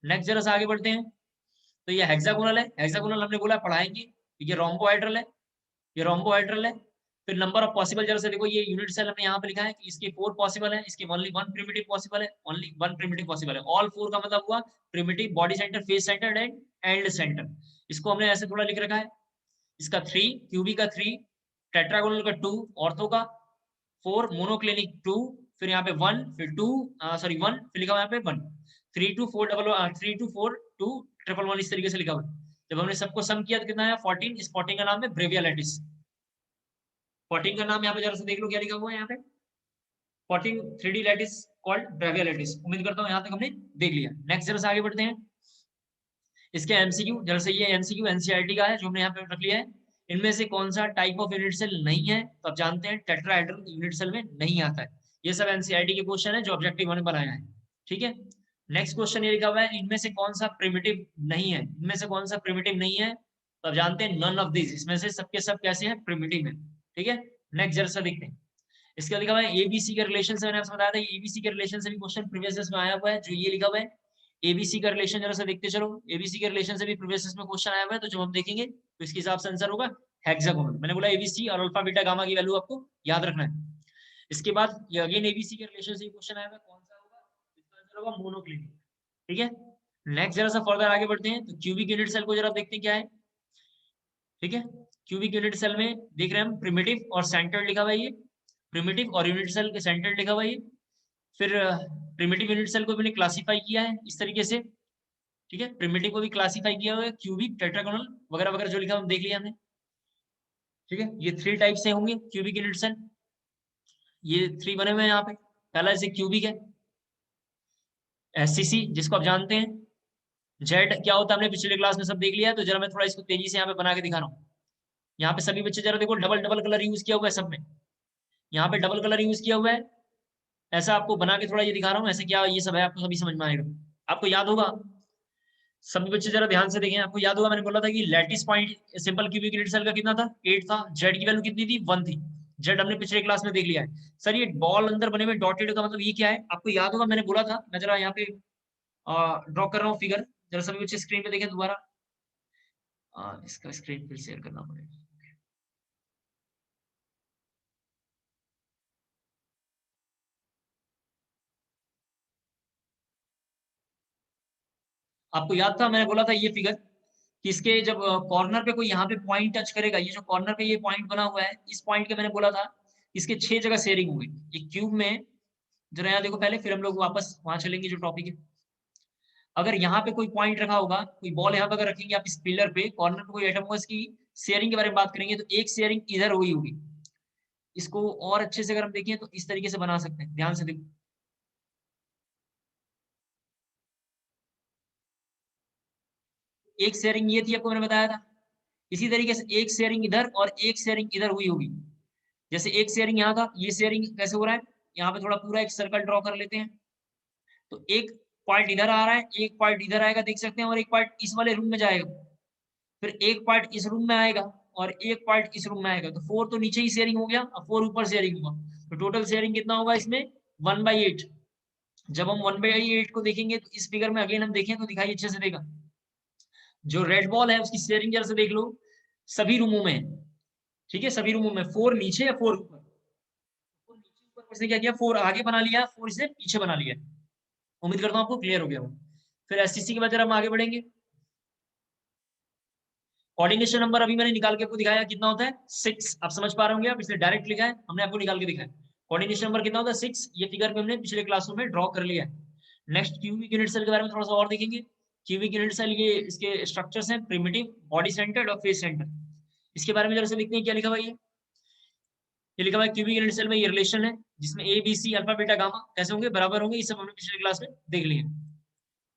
नेक्स्ट जरा आगे बढ़ते हैं। तो ये हेक्सागोनल है, हेक्सागोनल हमने बोला पढ़ाएंगे। ये रोम्बोहेड्रल है, ये रोम्बोहेड्रल है। फिर नंबर ऑफ पॉसिबल जरा से देखो, ये यूनिट सेल हमने यहाँ पे लिखा है कि इसके 4 पॉसिबल है, इसके ओनली 1 प्रिमिटिव पॉसिबल है, ओनली 1 प्रिमिटिव पॉसिबल है। ऑल 4 का मतलब हुआ primitive, body centre, face centre and and centre. इसको हमने ऐसे थोड़ा लिख रखा है। इसका 3, क्यूबिक का 3, टेट्रागोनल का 2, ऑर्थो का 4, मोनोक्लिनिक 2, फिर यहाँ पे 1, फिर 2, सॉरी 1, फिर लिखा हुआ यहाँ पे 1, 32411 इस तरीके से लिखा हुआ। जब हमने सबको सम किया तो कितना है 14। इस 14 का नाम है ब्रेविया लैटिस। 14 का नाम यहाँ पे जरा से देख लो क्या लिखा हुआ है यहाँ पे, 14 3D लैटिस कॉल्ड ब्रेविया लैटिस। उम्मीद करता हूँ यहाँ तक हमने देख लिया। नेक्स्ट जरा से आगे बढ़ते हैं। इसके एमसीक्यू जरा से, ये एमसीक्यू एनसीईआरटी का है जो हमने यहाँ पे रख लिया है। इनमें से कौन सा टाइप ऑफ यूनिट सेल नहीं है, तो आप जानते हैं टेट्राहेड्रल यूनिट सेल में नहीं आता है। ये सब एनसीईआरटी के क्वेश्चन है जो ऑब्जेक्टिव मैंने बनाया है, ठीक है। नेक्स्ट क्वेश्चन ये लिखा हुआ है, इनमें से कौन सा प्रिमिटिव नहीं है, इनमें से कौन सा प्रिमिटिव नहीं है, तो आप जानते हैं नन ऑफ दिस, इसमें से सबके सब कैसे हैं, प्रिमिटिव है, ठीक है। नेक्स्ट जरा सा देखते हैं। इसका लिखा हुआ है एबीसी के रिलेशन से, मैंने आपको बताया था एबीसी के रिलेशन से भी क्वेश्चन प्रीवियस में आया हुआ है। जो ये लिखा हुआ है एबीसी का रिलेशन, जरा सा देखते चलो। एबीसी के रिलेशन से भी प्रीवियस में क्वेश्चन आया हुआ है, तो जब हम देखेंगे तो इसके हिसाब से आंसर होगा हेक्सागोनल। मैंने बोला एबीसी और अल्फा बीटा गामा की वैल्यू आपको याद रखना है। इसके बाद ये अगेन एबीसी के रिलेशन से क्वेश्चन आया हुआ है, कौन सा होगा, इसका आंसर होगा मोनोक्लिनिक, ठीक है। नेक्स्ट जरा सा फर्दर आगे बढ़ते हैं। तो क्यूबिक यूनिट सेल को जरा देखते हैं क्या है, ठीक है। क्यूबिक यूनिट सेल में देख रहे हैं हम प्रिमिटिव और सेंटर्ड लिखा हुआ है, ये प्रिमिटिव और यूनिट सेल के सेंटर्ड लिखा हुआ है ये। फिर प्रिमिटिव यूनिट सेल को मैंने क्लासिफाई किया है इस तरीके से, ठीक है। प्रिमिटिव को भी क्लासिफाई किया हुआ है, क्यूबिक, टेट्रागोनल वगैरह वगैरह जो लिखा हम देख लिया हमने, ठीक है। ये 3 टाइप से होंगे क्यूबिक यूनिट सेल। ये 3 बने हुए हैं यहाँ पे। पहला जैसे क्यूबिक है, एससीसी जिसको आप जानते हैं, जेड क्या होता है हमने पिछले क्लास में सब देख लिया है, तो जरा मैं थोड़ा इसको तेजी से यहाँ पे बना के दिखा रहा हूँ। यहाँ पे सभी बच्चे जरा देखो डबल डबल कलर यूज किया हुआ है सब में, यहाँ पे डबल कलर यूज किया हुआ है। ऐसा आपको बना के थोड़ा ये दिखा रहा हूँ, ऐसे क्या ये सब है आपको सभी समझ में आएगा। आपको याद होगा, सभी बच्चे जरा ध्यान से देखें, आपको याद होगा मैंने बोला था कि lattice point simple cubic unit cell का कितना था, 8 था। जेड की वैल्यू कितनी थी, 1 थी। जेड हमने पिछले क्लास में देख लिया है। सर ये बॉल अंदर बने हुए डॉटेड का मतलब ये क्या है, आपको याद होगा मैंने बोला था, मैं जरा यहाँ पे ड्रॉ कर रहा हूँ फिगर, जरा सभी बच्चे स्क्रीन पे देखें दोबारा। इसका स्क्रीन फिर शेयर करना पड़ेगा। आपको याद था मैंने बोला था ये फिगर कि इसके जब कॉर्नर पे कोई यहाँ पे पॉइंट टच करेगा, ये जो कॉर्नर पे ये पॉइंट बना हुआ है, इस पॉइंट के मैंने बोला था इसके 6 जगह शेयरिंग हुई। ये क्यूब में जरा यहाँ देखो पहले, फिर हम लोग वापस वहां चलेंगे जो टॉपिक है। अगर यहाँ पे कोई पॉइंट रखा होगा, कोई बॉल यहाँ पे अगर रखेंगे आप इस पिलर पे, कॉर्नर पे कोई एटम होगा, इसकी शेयरिंग के बारे में बात करेंगे तो एक शेयरिंग इधर हुई होगी। इसको और अच्छे से अगर हम देखें तो इस तरीके से बना सकते हैं, ध्यान से देखो। एक शेयरिंग ये थी आपको मैंने बताया था, इसी तरीके से एक शेयरिंग इधर और एक शेयरिंग इधर हुई होगी। जैसे एक शेयरिंग यहाँ था, ये शेयरिंग कैसे हो रहा है, यहाँ पे थोड़ा पूरा एक सर्कल ड्रॉ कर लेते हैं। तो एक पार्ट इधर आ रहा है, एक पार्ट इधर आएगा देख सकते हैं, और एक पार्ट इस वाले रूम में जाएगा। फिर एक पार्ट इस रूम में आएगा और एक पार्ट इस रूम में आएगा। तो 4 तो नीचे ही शेयरिंग हो गया, अब 4 ऊपर शेयरिंग हुआ। तो टोटल शेयरिंग कितना होगा इसमें, 1/8। जब हम 1/8 को देखेंगे तो इस फिगर में अगेन हम देखें तो दिखाई अच्छे से देगा। जो रेड बॉल है उसकी शेयरिंग जरा से देख लो, सभी रूमों में है। ठीक है, सभी रूमों में 4 नीचे या 4 ऊपर। 4 नीचे ऊपर इसने क्या किया, 4 आगे बना लिया, 4 इसे पीछे बना लिया। उम्मीद करता हूँ आपको क्लियर हो गया हो। फिर एसटीसी के बाद जरा हम आगे बढ़ेंगे। कोऑर्डिनेशन नंबर अभी मैंने निकाल के आपको दिखाया कितना होता है, 6। आप समझ पा रहे होंगे, आप इसने डायरेक्ट लिखा है, हमने आपको निकाल के दिखाया। कोऑर्डिनेशन नंबर कितना होता है, 6। ये फिगर पे हमने पिछले क्लासों में ड्रॉ कर लिया है। नेक्स्ट क्यूबिक यूनिट सेल के बारे में थोड़ा सा और देखेंगे। क्यूबिक यूनिट सेल ये इसके स्ट्रक्चर्स हैं, प्रिमिटिव, बॉडी सेंटर्ड और फेस सेंटर्ड। इसके बारे में जरा से देखते हैं क्या लिखा हुआ है। ये लिखा हुआ है क्यूबिक यूनिट सेल में ये रिलेशन है जिसमें A B C alpha beta gamma कैसे होंगे, बराबर होंगे। ये सब हमने पिछले क्लास में देख लिए।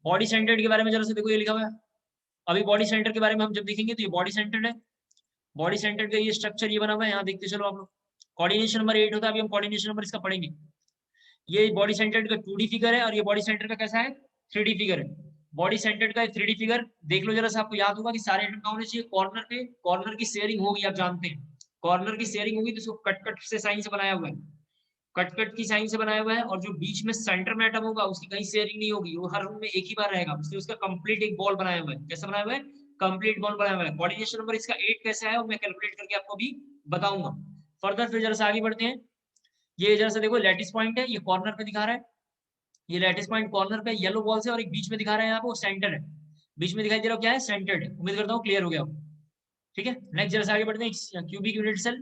बॉडी सेंटर्ड के बारे में जरा से देखो, ये लिखा हुआ है। अभी बॉडी सेंटर के बारे में हम जब देखेंगे तो ये बॉडी सेंटर्ड है। बॉडी सेंटर का ये स्ट्रक्चर ये बना हुआ है, यहाँ देखते चलो आप लोग। कोऑर्डिनेशन नंबर 8 होता है, अभी हम कोऑर्डिनेशन नंबर इसका पढ़ेंगे। ये बॉडी सेंटर्ड का 2D फिगर है और ये बॉडी सेंटर का कैसा है, 3D फिगर है। बॉडी सेंटर्ड का 3D फिगर देख लो जरा सा, आपको याद होगा कि सारे एटम का होने चाहिए कॉर्नर पे, कॉर्नर की शेयरिंग होगी, आप जानते हैं कॉर्नर की शेयरिंग होगी तो इसको कट कट से साइन से बनाया हुआ है, कट कट की साइन से बनाया हुआ है। और जो बीच में सेंटर में एटम होगा उसकी कहीं शेयरिंग नहीं होगी, वो हर रूम में एक ही बार रहेगा, उससे उसका कंप्लीट एक बॉल बनाया हुआ है। कैसा बनाया हुआ है, कंप्लीट बॉल बनाया हुआ है। कोऑर्डिनेशन नंबर इसका 8 कैसे है वो मैं कैलकुलेट करके आपको भी बताऊंगा। फर्दर फिर जरा से आगे बढ़ते हैं। ये जरा से देखो लैटिस पॉइंट है, ये कॉर्नर पे दिखा रहा है। ये लैटिस पॉइंट कॉर्नर पे येलो बॉल से, और एक बीच में दिखा रहा है यहाँ पे वो सेंटर है। बीच में दिखाई दे रहा है क्या है, सेंटर्ड है। उम्मीद करता हूँ क्लियर हो गया हो। ठीक है, नेक्स्ट जरा से आगे बढ़ते हैं। क्यूबिक यूनिट सेल,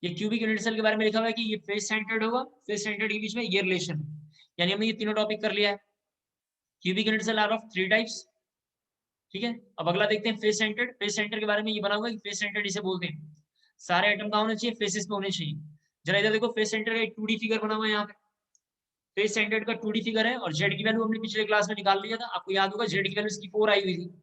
ये क्यूबिक यूनिट सेल के बारे में लिखा हुआ है कि ये फेस सेंटर्ड होगा, फेस सेंटर्ड के बीच में ये रिलेशन, यानी हमने ये तीनों टॉपिक कर लिया है। Cubic unit cell are of 3 types. ठीक है, अब अगला देखते हैं फेस सेंटर्ड। फेस सेंटर के बारे में ये बना हुआ है कि फेस सेंटर्ड इसे बोलते हैं, सारे एटम कहाँ होने चाहिए, फेसेस पे होने चाहिए। जरा इधर देखो, फेस सेंटर का एक 2D फिगर बना हुआ है यहाँ पे। फेस सेंटर्ड का 2D फिगर है और जेड की वैल्यू हमने पिछले क्लास में निकाल लिया था, आपको याद होगा जेड की वैल्यू इसकी 4 आई हुई थी।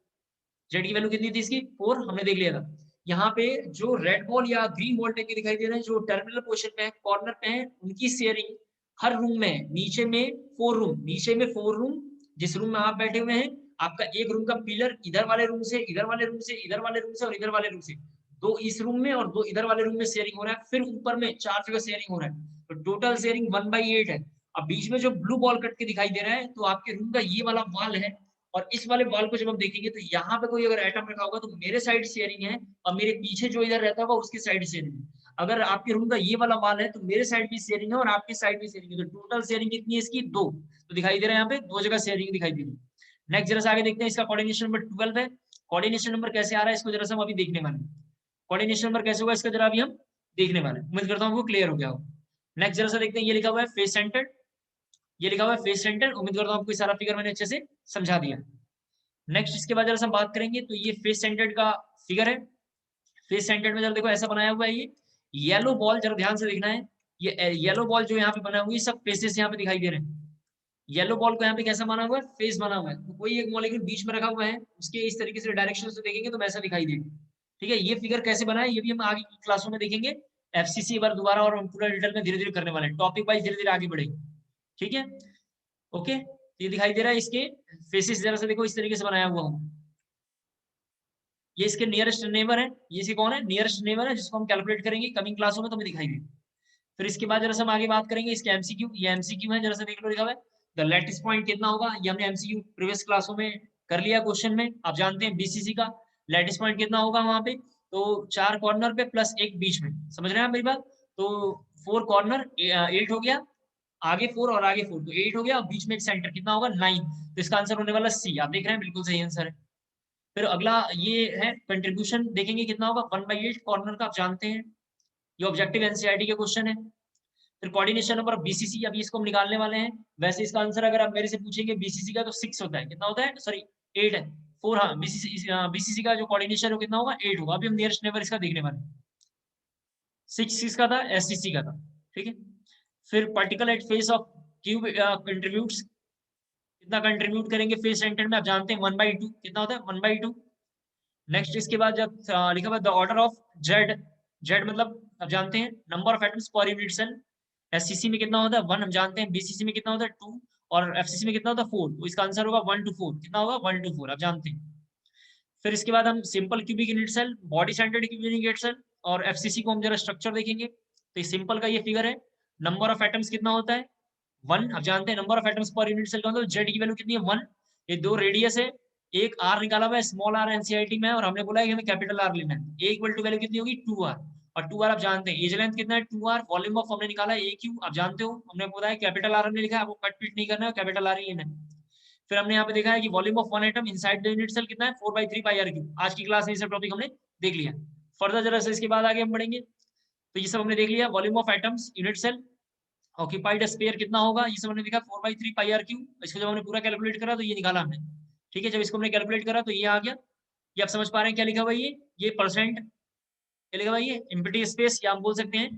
जेड की वैल्यू कितनी थी इसकी, 4, हमने देख लिया था। यहाँ पे जो रेड बॉल या ग्रीन बॉल टाइप के दिखाई दे रहे हैं जो टर्मिनल पोजीशन पे है, कॉर्नर पे है, उनकी शेयरिंग हर रूम में है। नीचे में 4 रूम, नीचे में 4 रूम, जिस रूम में आप बैठे हुए हैं आपका एक रूम का पिलर इधर वाले रूम से, इधर वाले रूम से, इधर वाले रूम से और इधर वाले रूम से, 2 इस रूम में और 2 इधर वाले रूम में शेयरिंग हो रहा है। फिर ऊपर में 4 जगह शेयरिंग हो रहा है, तो टोटल शेयरिंग 1/8 है। अब बीच में जो ब्लू बॉल कट के दिखाई दे रहा है तो आपके रूम का ये वाला वॉल है, और इस वाले वॉल को जब हम देखेंगे तो यहाँ पे कोई अगर एटम रखा होगा तो मेरे साइड शेयरिंग है, और मेरे पीछे जो इधर रहता होगा उसकी साइड शेयरिंग है। अगर आपके रूम का ये वाला वॉल है तो मेरे साइड भी शेयरिंग है और आपके साइड भी शेयरिंग है, तो टोटल शेयरिंग कितनी है इसकी, 2। तो दिखाई दे रहा है यहाँ पे 2 जगह शेयरिंग दिखाई दे रही है। नेक्स्ट जरा से आगे देखते हैं, इसका कोऑर्डिनेशन नंबर 12 है। कोऑर्डिनेशन नंबर कैसे आ रहा है इसको जरा से हम अभी देखने वाले हैं। कोऑर्डिनेशन नंबर कैसे होगा इसका जरा अभी हम देखने वाले हैं, उम्मीद करता हूँ वो क्लियर हो गया हो। नेक्स्ट जरा से देखते हैं, ये लिखा हुआ है फेस सेंटर, ये लिखा हुआ है फेस सेंटर। उम्मीद करता हूँ आपको सारा फिगर मैंने अच्छे से समझा दिया। नेक्स्ट इसके बाद जरा हम बात करेंगे तो ये फेस सेंटर्ड का फिगर है। फेस सेंटर्ड में जरा देखो ऐसा बनाया हुआ है, ये येलो बॉल जरा ध्यान से देखना है, ये येलो बॉल जो यहाँ पे बना हुआ है, ये सब फेसेस यहाँ पे दिखाई दे रहे हैं। येलो बॉल को यहाँ पे कैसा बना हुआ है, फेस बना हुआ है। तो कोई एक मॉलिक्यूल बीच में रखा हुआ है, उसके इस तरीके से डायरेक्शन से देखेंगे तो वैसा दिखाई देगा। ठीक है, ये फिगर कैसे बना है ये भी हम आगे की क्लासों में देखेंगे। एफसीसी बार दोबारा और हम पूरा डिटेल में धीरे धीरे करने वाले हैं, टॉपिक वाइज धीरे धीरे आगे बढ़ेंगे। ठीक है, ओके। ये दिखाई दे रहा है, इसके फेसेस जरा से देखो इस तरीके से बनाया हुआ हूँ। ये इसके नियरेस्ट नेबर है, ये इसके कौन है, नियरेस्ट नेबर है, जिसको हम कैलकुलेट करेंगे कमिंग क्लासों में, तो हमें दिखाई देगा। फिर इसके बाद जरा से हम आगे बात करेंगे इसके एमसीक्यू। ये एमसीक्यू है, जरा से देख लो, लिखा हुआ है द लैटिस पॉइंट कितना होगा। ये हमने एमसीक्यू प्रीवियस क्लासों में कर लिया क्वेश्चन में, आप जानते हैं बीसीसी का लैटिस पॉइंट कितना होगा वहां पे। तो 4 कॉर्नर पे प्लस 1 बीच में, समझ रहे हैं आप मेरी बात। तो 4 कॉर्नर 8 हो गया, आगे 4 और आगे 4, तो 8 हो गया, और बीच में एक सेंटर कितना होगा 9। तो इसका आंसर होने वाला सी। आप देख रहे हैं, बिल्कुल सही आंसर है। फिर अगला ये है कंट्रीब्यूशन, देखेंगे कितना होगा 1/8 कॉर्नर का, आप जानते हैं ये ऑब्जेक्टिव एनसीईआरटी के क्वेश्चन है। फिर कोऑर्डिनेशन नंबर बीसीसी, अभी इसको हम निकालने वाले हैं। वैसे इसका आंसर अगर आप मेरे से पूछेंगे बीसीसी का तो 6 होता है, कितना होता है, सॉरी 8 है, 4। हाँ, बीसीसी का जो कोऑर्डिनेशन हो कितना होगा 8 होगा। अभी हम नियरेस्ट नेबर इसका देखने वाले हैं। 6 किसका था, एससीसी का था। ठीक है, फिर particle at face of cube contributes, कितना कंट्रीब्यूट करेंगे फेस सेंटर में, आप जानते हैं 1/2, कितना होता है 1/2। नेक्स्ट इसके बाद जब लिखा हुआ the order of Z, Z मतलब आप जानते हैं number of atoms per unit cell. SCC में कितना होता है 1, हम जानते हैं। बीसीसी में कितना होता है 2, और एफसीसी में कितना होता है 4। तो इसका आंसर होगा 1 to 4, कितना होगा 1 to 4, आप जानते हैं। फिर इसके बाद हम simple cubic unit cell, body centred cubic unit cell और एफसीसी को हम जरा स्ट्रक्चर देखेंगे। तो ये सिंपल का ये फिगर है, नंबर ऑफ एटम्स कितना होता है 1, आप जानते हैं। Number of atoms per unit cell का मतलब जेड की वैल्यू कितनी है 1। ये 2 रेडियस है, एक आर निकाला हुआ है, स्मॉल आर एनसीईआरटी में है, और हमने बोला है कि हमें कैपिटल आर लेना है। ए इक्वल टू वैल्यू कितनी होगी 2r, और 2r आप जानते हैं। एज लेंथ कितना है 2r, वॉल्यूम ऑफ हमने निकाला है AQ, आप जानते हो, हमने बताया कैपिटल आर हमने लिखा है, आपको कट पीट नहीं करना है, कैपिटल आर ही लेना है। फिर हमने यहाँ पे देखा है कि volume of one atom inside the unit cell कितना है 4/3 पाई r क्यूब। आज की क्लास में ये सब टॉपिक हमने देख लिया। फर्दर जरा से इसके बाद आगे हम बढ़ेंगे। तो ये सब हमने देख लिया, volume of atoms unit cell, occupied space कितना होगा, ये सब हमने देखा 4/3 पाई r क्यूब। इसको जब हमने पूरा कैलकुलेट करा तो ये निकाला हमने। ठीक है, जब इसको हमने कैलकुलेट करा तो ये आ गया। ये आप समझ पा रहे हैं क्या लिखा हुआ है, ये परसेंट, क्या लिखा हुआ है, ये एम्प्टी स्पेस, या हम बोल सकते हैं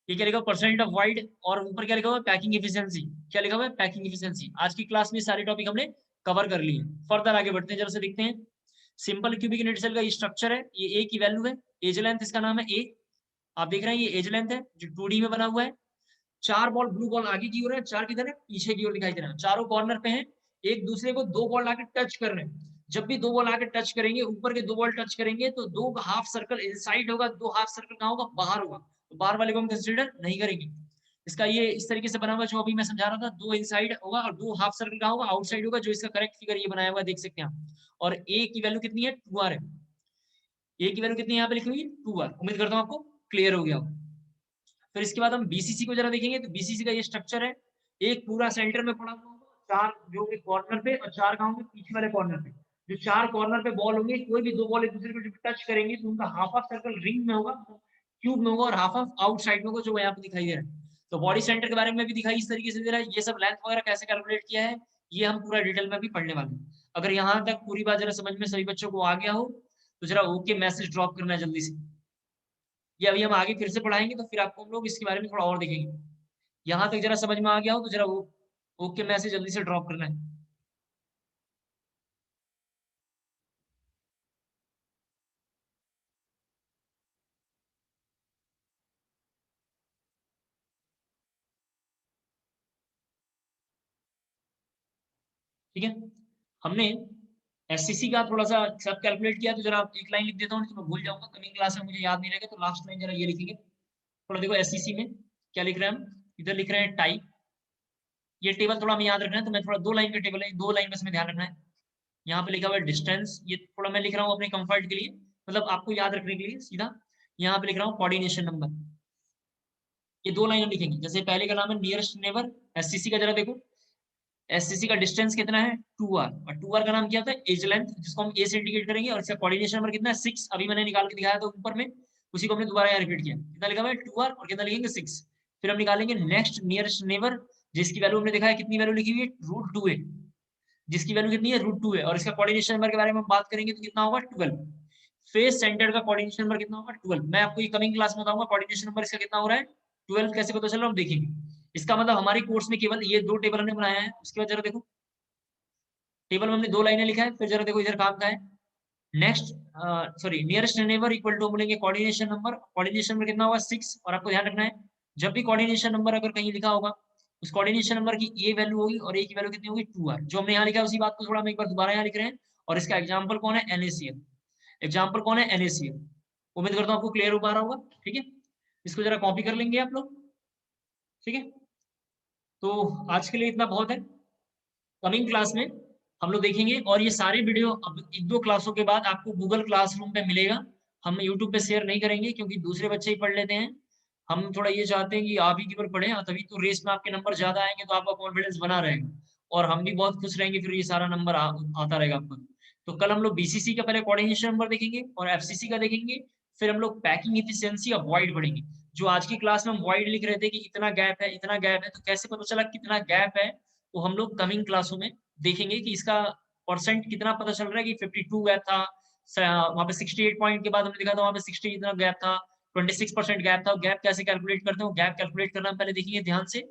ये क्या लिखा हुआ परसेंट ऑफ वाइड, और ऊपर क्या लिखा हुआ है पैकिंग एफिशिएंसी। क्या लिखा हुआ है पैकिंग एफिशिएंसी। आज की क्लास में सारे टॉपिक हमने कवर कर लिए। फर्दर आगे बढ़ते हैं, जरा से देखते हैं। सिंपल क्यूबिक यूनिट सेल का ये स्ट्रक्चर है, ये ए की वैल्यू है, एज लेंथ इसका नाम है ए, आप देख रहे हैं ये एज लेंथ है जो 2D में बना हुआ है। 4 बॉल, ब्लू बॉल आगे की ओर है, 4 किधर है पीछे की ओर दिखाई दे रहा है, चारों कॉर्नर पे हैं। एक दूसरे को 2 बॉल आके टच कर रहे हैं। जब भी 2 बॉल आके टच करेंगे, ऊपर के 2 बॉल टच करेंगे तो 2 हाफ सर्कल इनसाइड होगा, 2 हाफ सर्कल कहाँ होगा बाहर होगा। तो बाहर वाले को हम कंसीडर नहीं करेंगे। इसका ये इस तरीके से बना हुआ जो अभी मैं समझा रहा था, 2 इनसाइड होगा और 2 हाफ सर्कल कहाँ होगा आउटसाइड होगा, जो इसका करेक्ट फिगर ये बनाया हुआ देख सकते हैं आप। और ए की वैल्यू कितनी है 2r है, ए की वैल्यू कितनी है यहाँ पे लिखी हुई है 2r। उम्मीद करता हूँ आपको क्लियर हो गया हो। फिर इसके बाद हम बीसीसी को जरा देखेंगे। तो बीसीसी का ये स्ट्रक्चर है, एक पूरा सेंटर में पड़ा हुआ होगा, 4 जो कि कॉर्नर पे, और 4 कहाँ होंगे पीछे वाले कॉर्नर पे। जो 4 कॉर्नर पे बॉल होंगे, कोई भी 2 बॉल एक दूसरे को जब टच करेंगे तो उनका हाफ ऑफ सर्कल रिंग में होगा, क्यूब में होगा, और हाफ ऑफ आउटसाइड में होगा, जो यहाँ पे दिखाई दे रहा है। तो बॉडी सेंटर के बारे में भी दिखाई इस तरीके से दे रहा है। ये सब लेंथ वगैरह कैसे कैलकुलेट किया है ये हम पूरा डिटेल में भी पढ़ने वाले हैं। अगर यहाँ तक पूरी बात जरा समझ में सभी बच्चों को आ गया हो तो जरा ओके मैसेज ड्रॉप करना है जल्दी से। ये अभी हम आगे फिर से पढ़ाएंगे तो फिर आपको हम लोग इसके बारे में थोड़ा और देखेंगे। यहाँ तक जरा समझ में आ गया हो तो जरा वो ओके मैसेज जल्दी से ड्रॉप करना है। ठीक है, हमने एससीसी का थोड़ा सा सब कैलकुलेट किया, तो जरा एक लाइन लिख देता हूँ, नहीं तो मैं भूल जाऊंगा, कमिंग क्लास में मुझे याद नहीं रहेगा। तो लास्ट लाइन जरा ये लिखेंगे। थोड़ा देखो एससीसी में क्या लिख रहे हैं हम, इधर लिख रहे हैं टाइप। ये टेबल थोड़ा हमें याद रखना है, तो मैं थोड़ा 2 लाइन का टेबल है, 2 लाइन बस में ध्यान रखना है। यहाँ पे लिखा हुआ है डिस्टेंस, ये थोड़ा मैं लिख रहा हूँ अपने कंफर्ट के लिए, मतलब आपको याद रखने के लिए सीधा। यहाँ पे लिख रहा हूँ कोऑर्डिनेशन नंबर। ये 2 लाइन हम लिखेंगे। जैसे पहले का नाम है नियरेस्ट नेबर, एससीसी का जरा देखो, एससीसी का डिस्टेंस कितना है 2r, और 2r का नाम क्या होता है एज लेंथ, जिसको हम ए से इंडिकेट करेंगे। और इसका कोऑर्डिनेशन नंबर कितना है 6, अभी मैंने निकाल के दिखाया था ऊपर में, उसी को हमने दोबारा यहाँ रिपीट किया। कितना लिखा हुआ है 2r, और कितना लिखेंगे 6। फिर हम निकालेंगे नेक्स्ट नियरेस्ट नेबर, जिसकी वैल्यू हमने देखा है कितनी वैल्यू लिखी हुई है √2 है, जिसकी वैल्यू कितनी है √2 है। और इसका कोऑर्डिनेशन नंबर के बारे में हम बात करेंगे तो कितना होगा 12। फेस सेंटर का कोऑर्डिनेशन नंबर कितना होगा 12। मैं आपको ये कमिंग क्लास में बताऊंगा कोऑर्डिनेशन नंबर इसका कितना हो रहा है 12 कैसे पता चल रहा है हम देखेंगे। इसका मतलब हमारे कोर्स में केवल ये 2 टेबल हमने बनाया है। उसके बाद जरा देखो, टेबल में हमने 2 लाइनें लिखा है, फिर जरा देखो इधर काम का है। Next sorry nearest neighbour equal to बोलेंगे कोऑर्डिनेशन नंबर। कोऑर्डिनेशन नंबर कितना होगा 6। और आपको ध्यान रखना है जब भी कोऑर्डिनेशन नंबर अगर कहीं लिखा होगा उस कोऑर्डिनेशन नंबर की ए वैल्यू होगी और ए की वैल्यू कितनी होगी 2r। जो हमने यहाँ लिखा है उसी बात को थोड़ा हम एक बार दोबारा यहाँ लिख रहे हैं। और इसका एग्जाम्पल कौन है NaCl। एग्जाम्पल कौन है NaCl। उम्मीद करता हूँ आपको क्लियर हो पा रहा होगा। ठीक है, इसको जरा कॉपी कर लेंगे आप लोग। ठीक है, तो आज के लिए इतना बहुत है। कमिंग क्लास में हम लोग देखेंगे और ये सारे वीडियो अब 1-2 क्लासों के बाद आपको गूगल क्लासरूम पे मिलेगा। हम यूट्यूब पे शेयर नहीं करेंगे क्योंकि दूसरे बच्चे ही पढ़ लेते हैं। हम थोड़ा ये चाहते हैं कि आप ही केवल पढ़ें, तभी तो रेस में आपके नंबर ज्यादा आएंगे तो आपका कॉन्फिडेंस बना रहेगा और हम भी बहुत खुश रहेंगे, फिर ये सारा नंबर आता रहेगा आपको। तो कल हम लोग BCC का पहले कोऑर्डिनेशन नंबर देखेंगे और FCC का देखेंगे, फिर हम लोग पैकिंग इफिशियंसी ऑफ वॉइड पढ़ेंगे। जो आज की क्लास में हम वॉइड लिख रहे थे कि इतना गैप है इतना गैप है, तो कैसे पता चला कितना गैप है, तो हम लोग कमिंग क्लासों में देखेंगे कि इसका परसेंट कितना पता चल रहा है कि 52 गैप था। वहां पे 68 पॉइंट के बाद हमने देखा था वहां पे 60 इतना गैप था, 26% गैप था। गैप कैसे कैलकुलेट करते हैं, गैप कैलकुलेट करना पहले देखेंगे ध्यान से।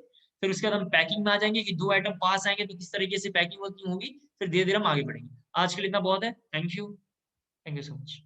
फिर उसके बाद हम पैकिंग में आ जाएंगे कि 2 आइटम पास आएंगे तो किस तरीके से पैकिंग वर्किंग होगी, फिर धीरे धीरे हम आगे बढ़ेंगे। आज के लिए इतना बहुत है। Thank you so much.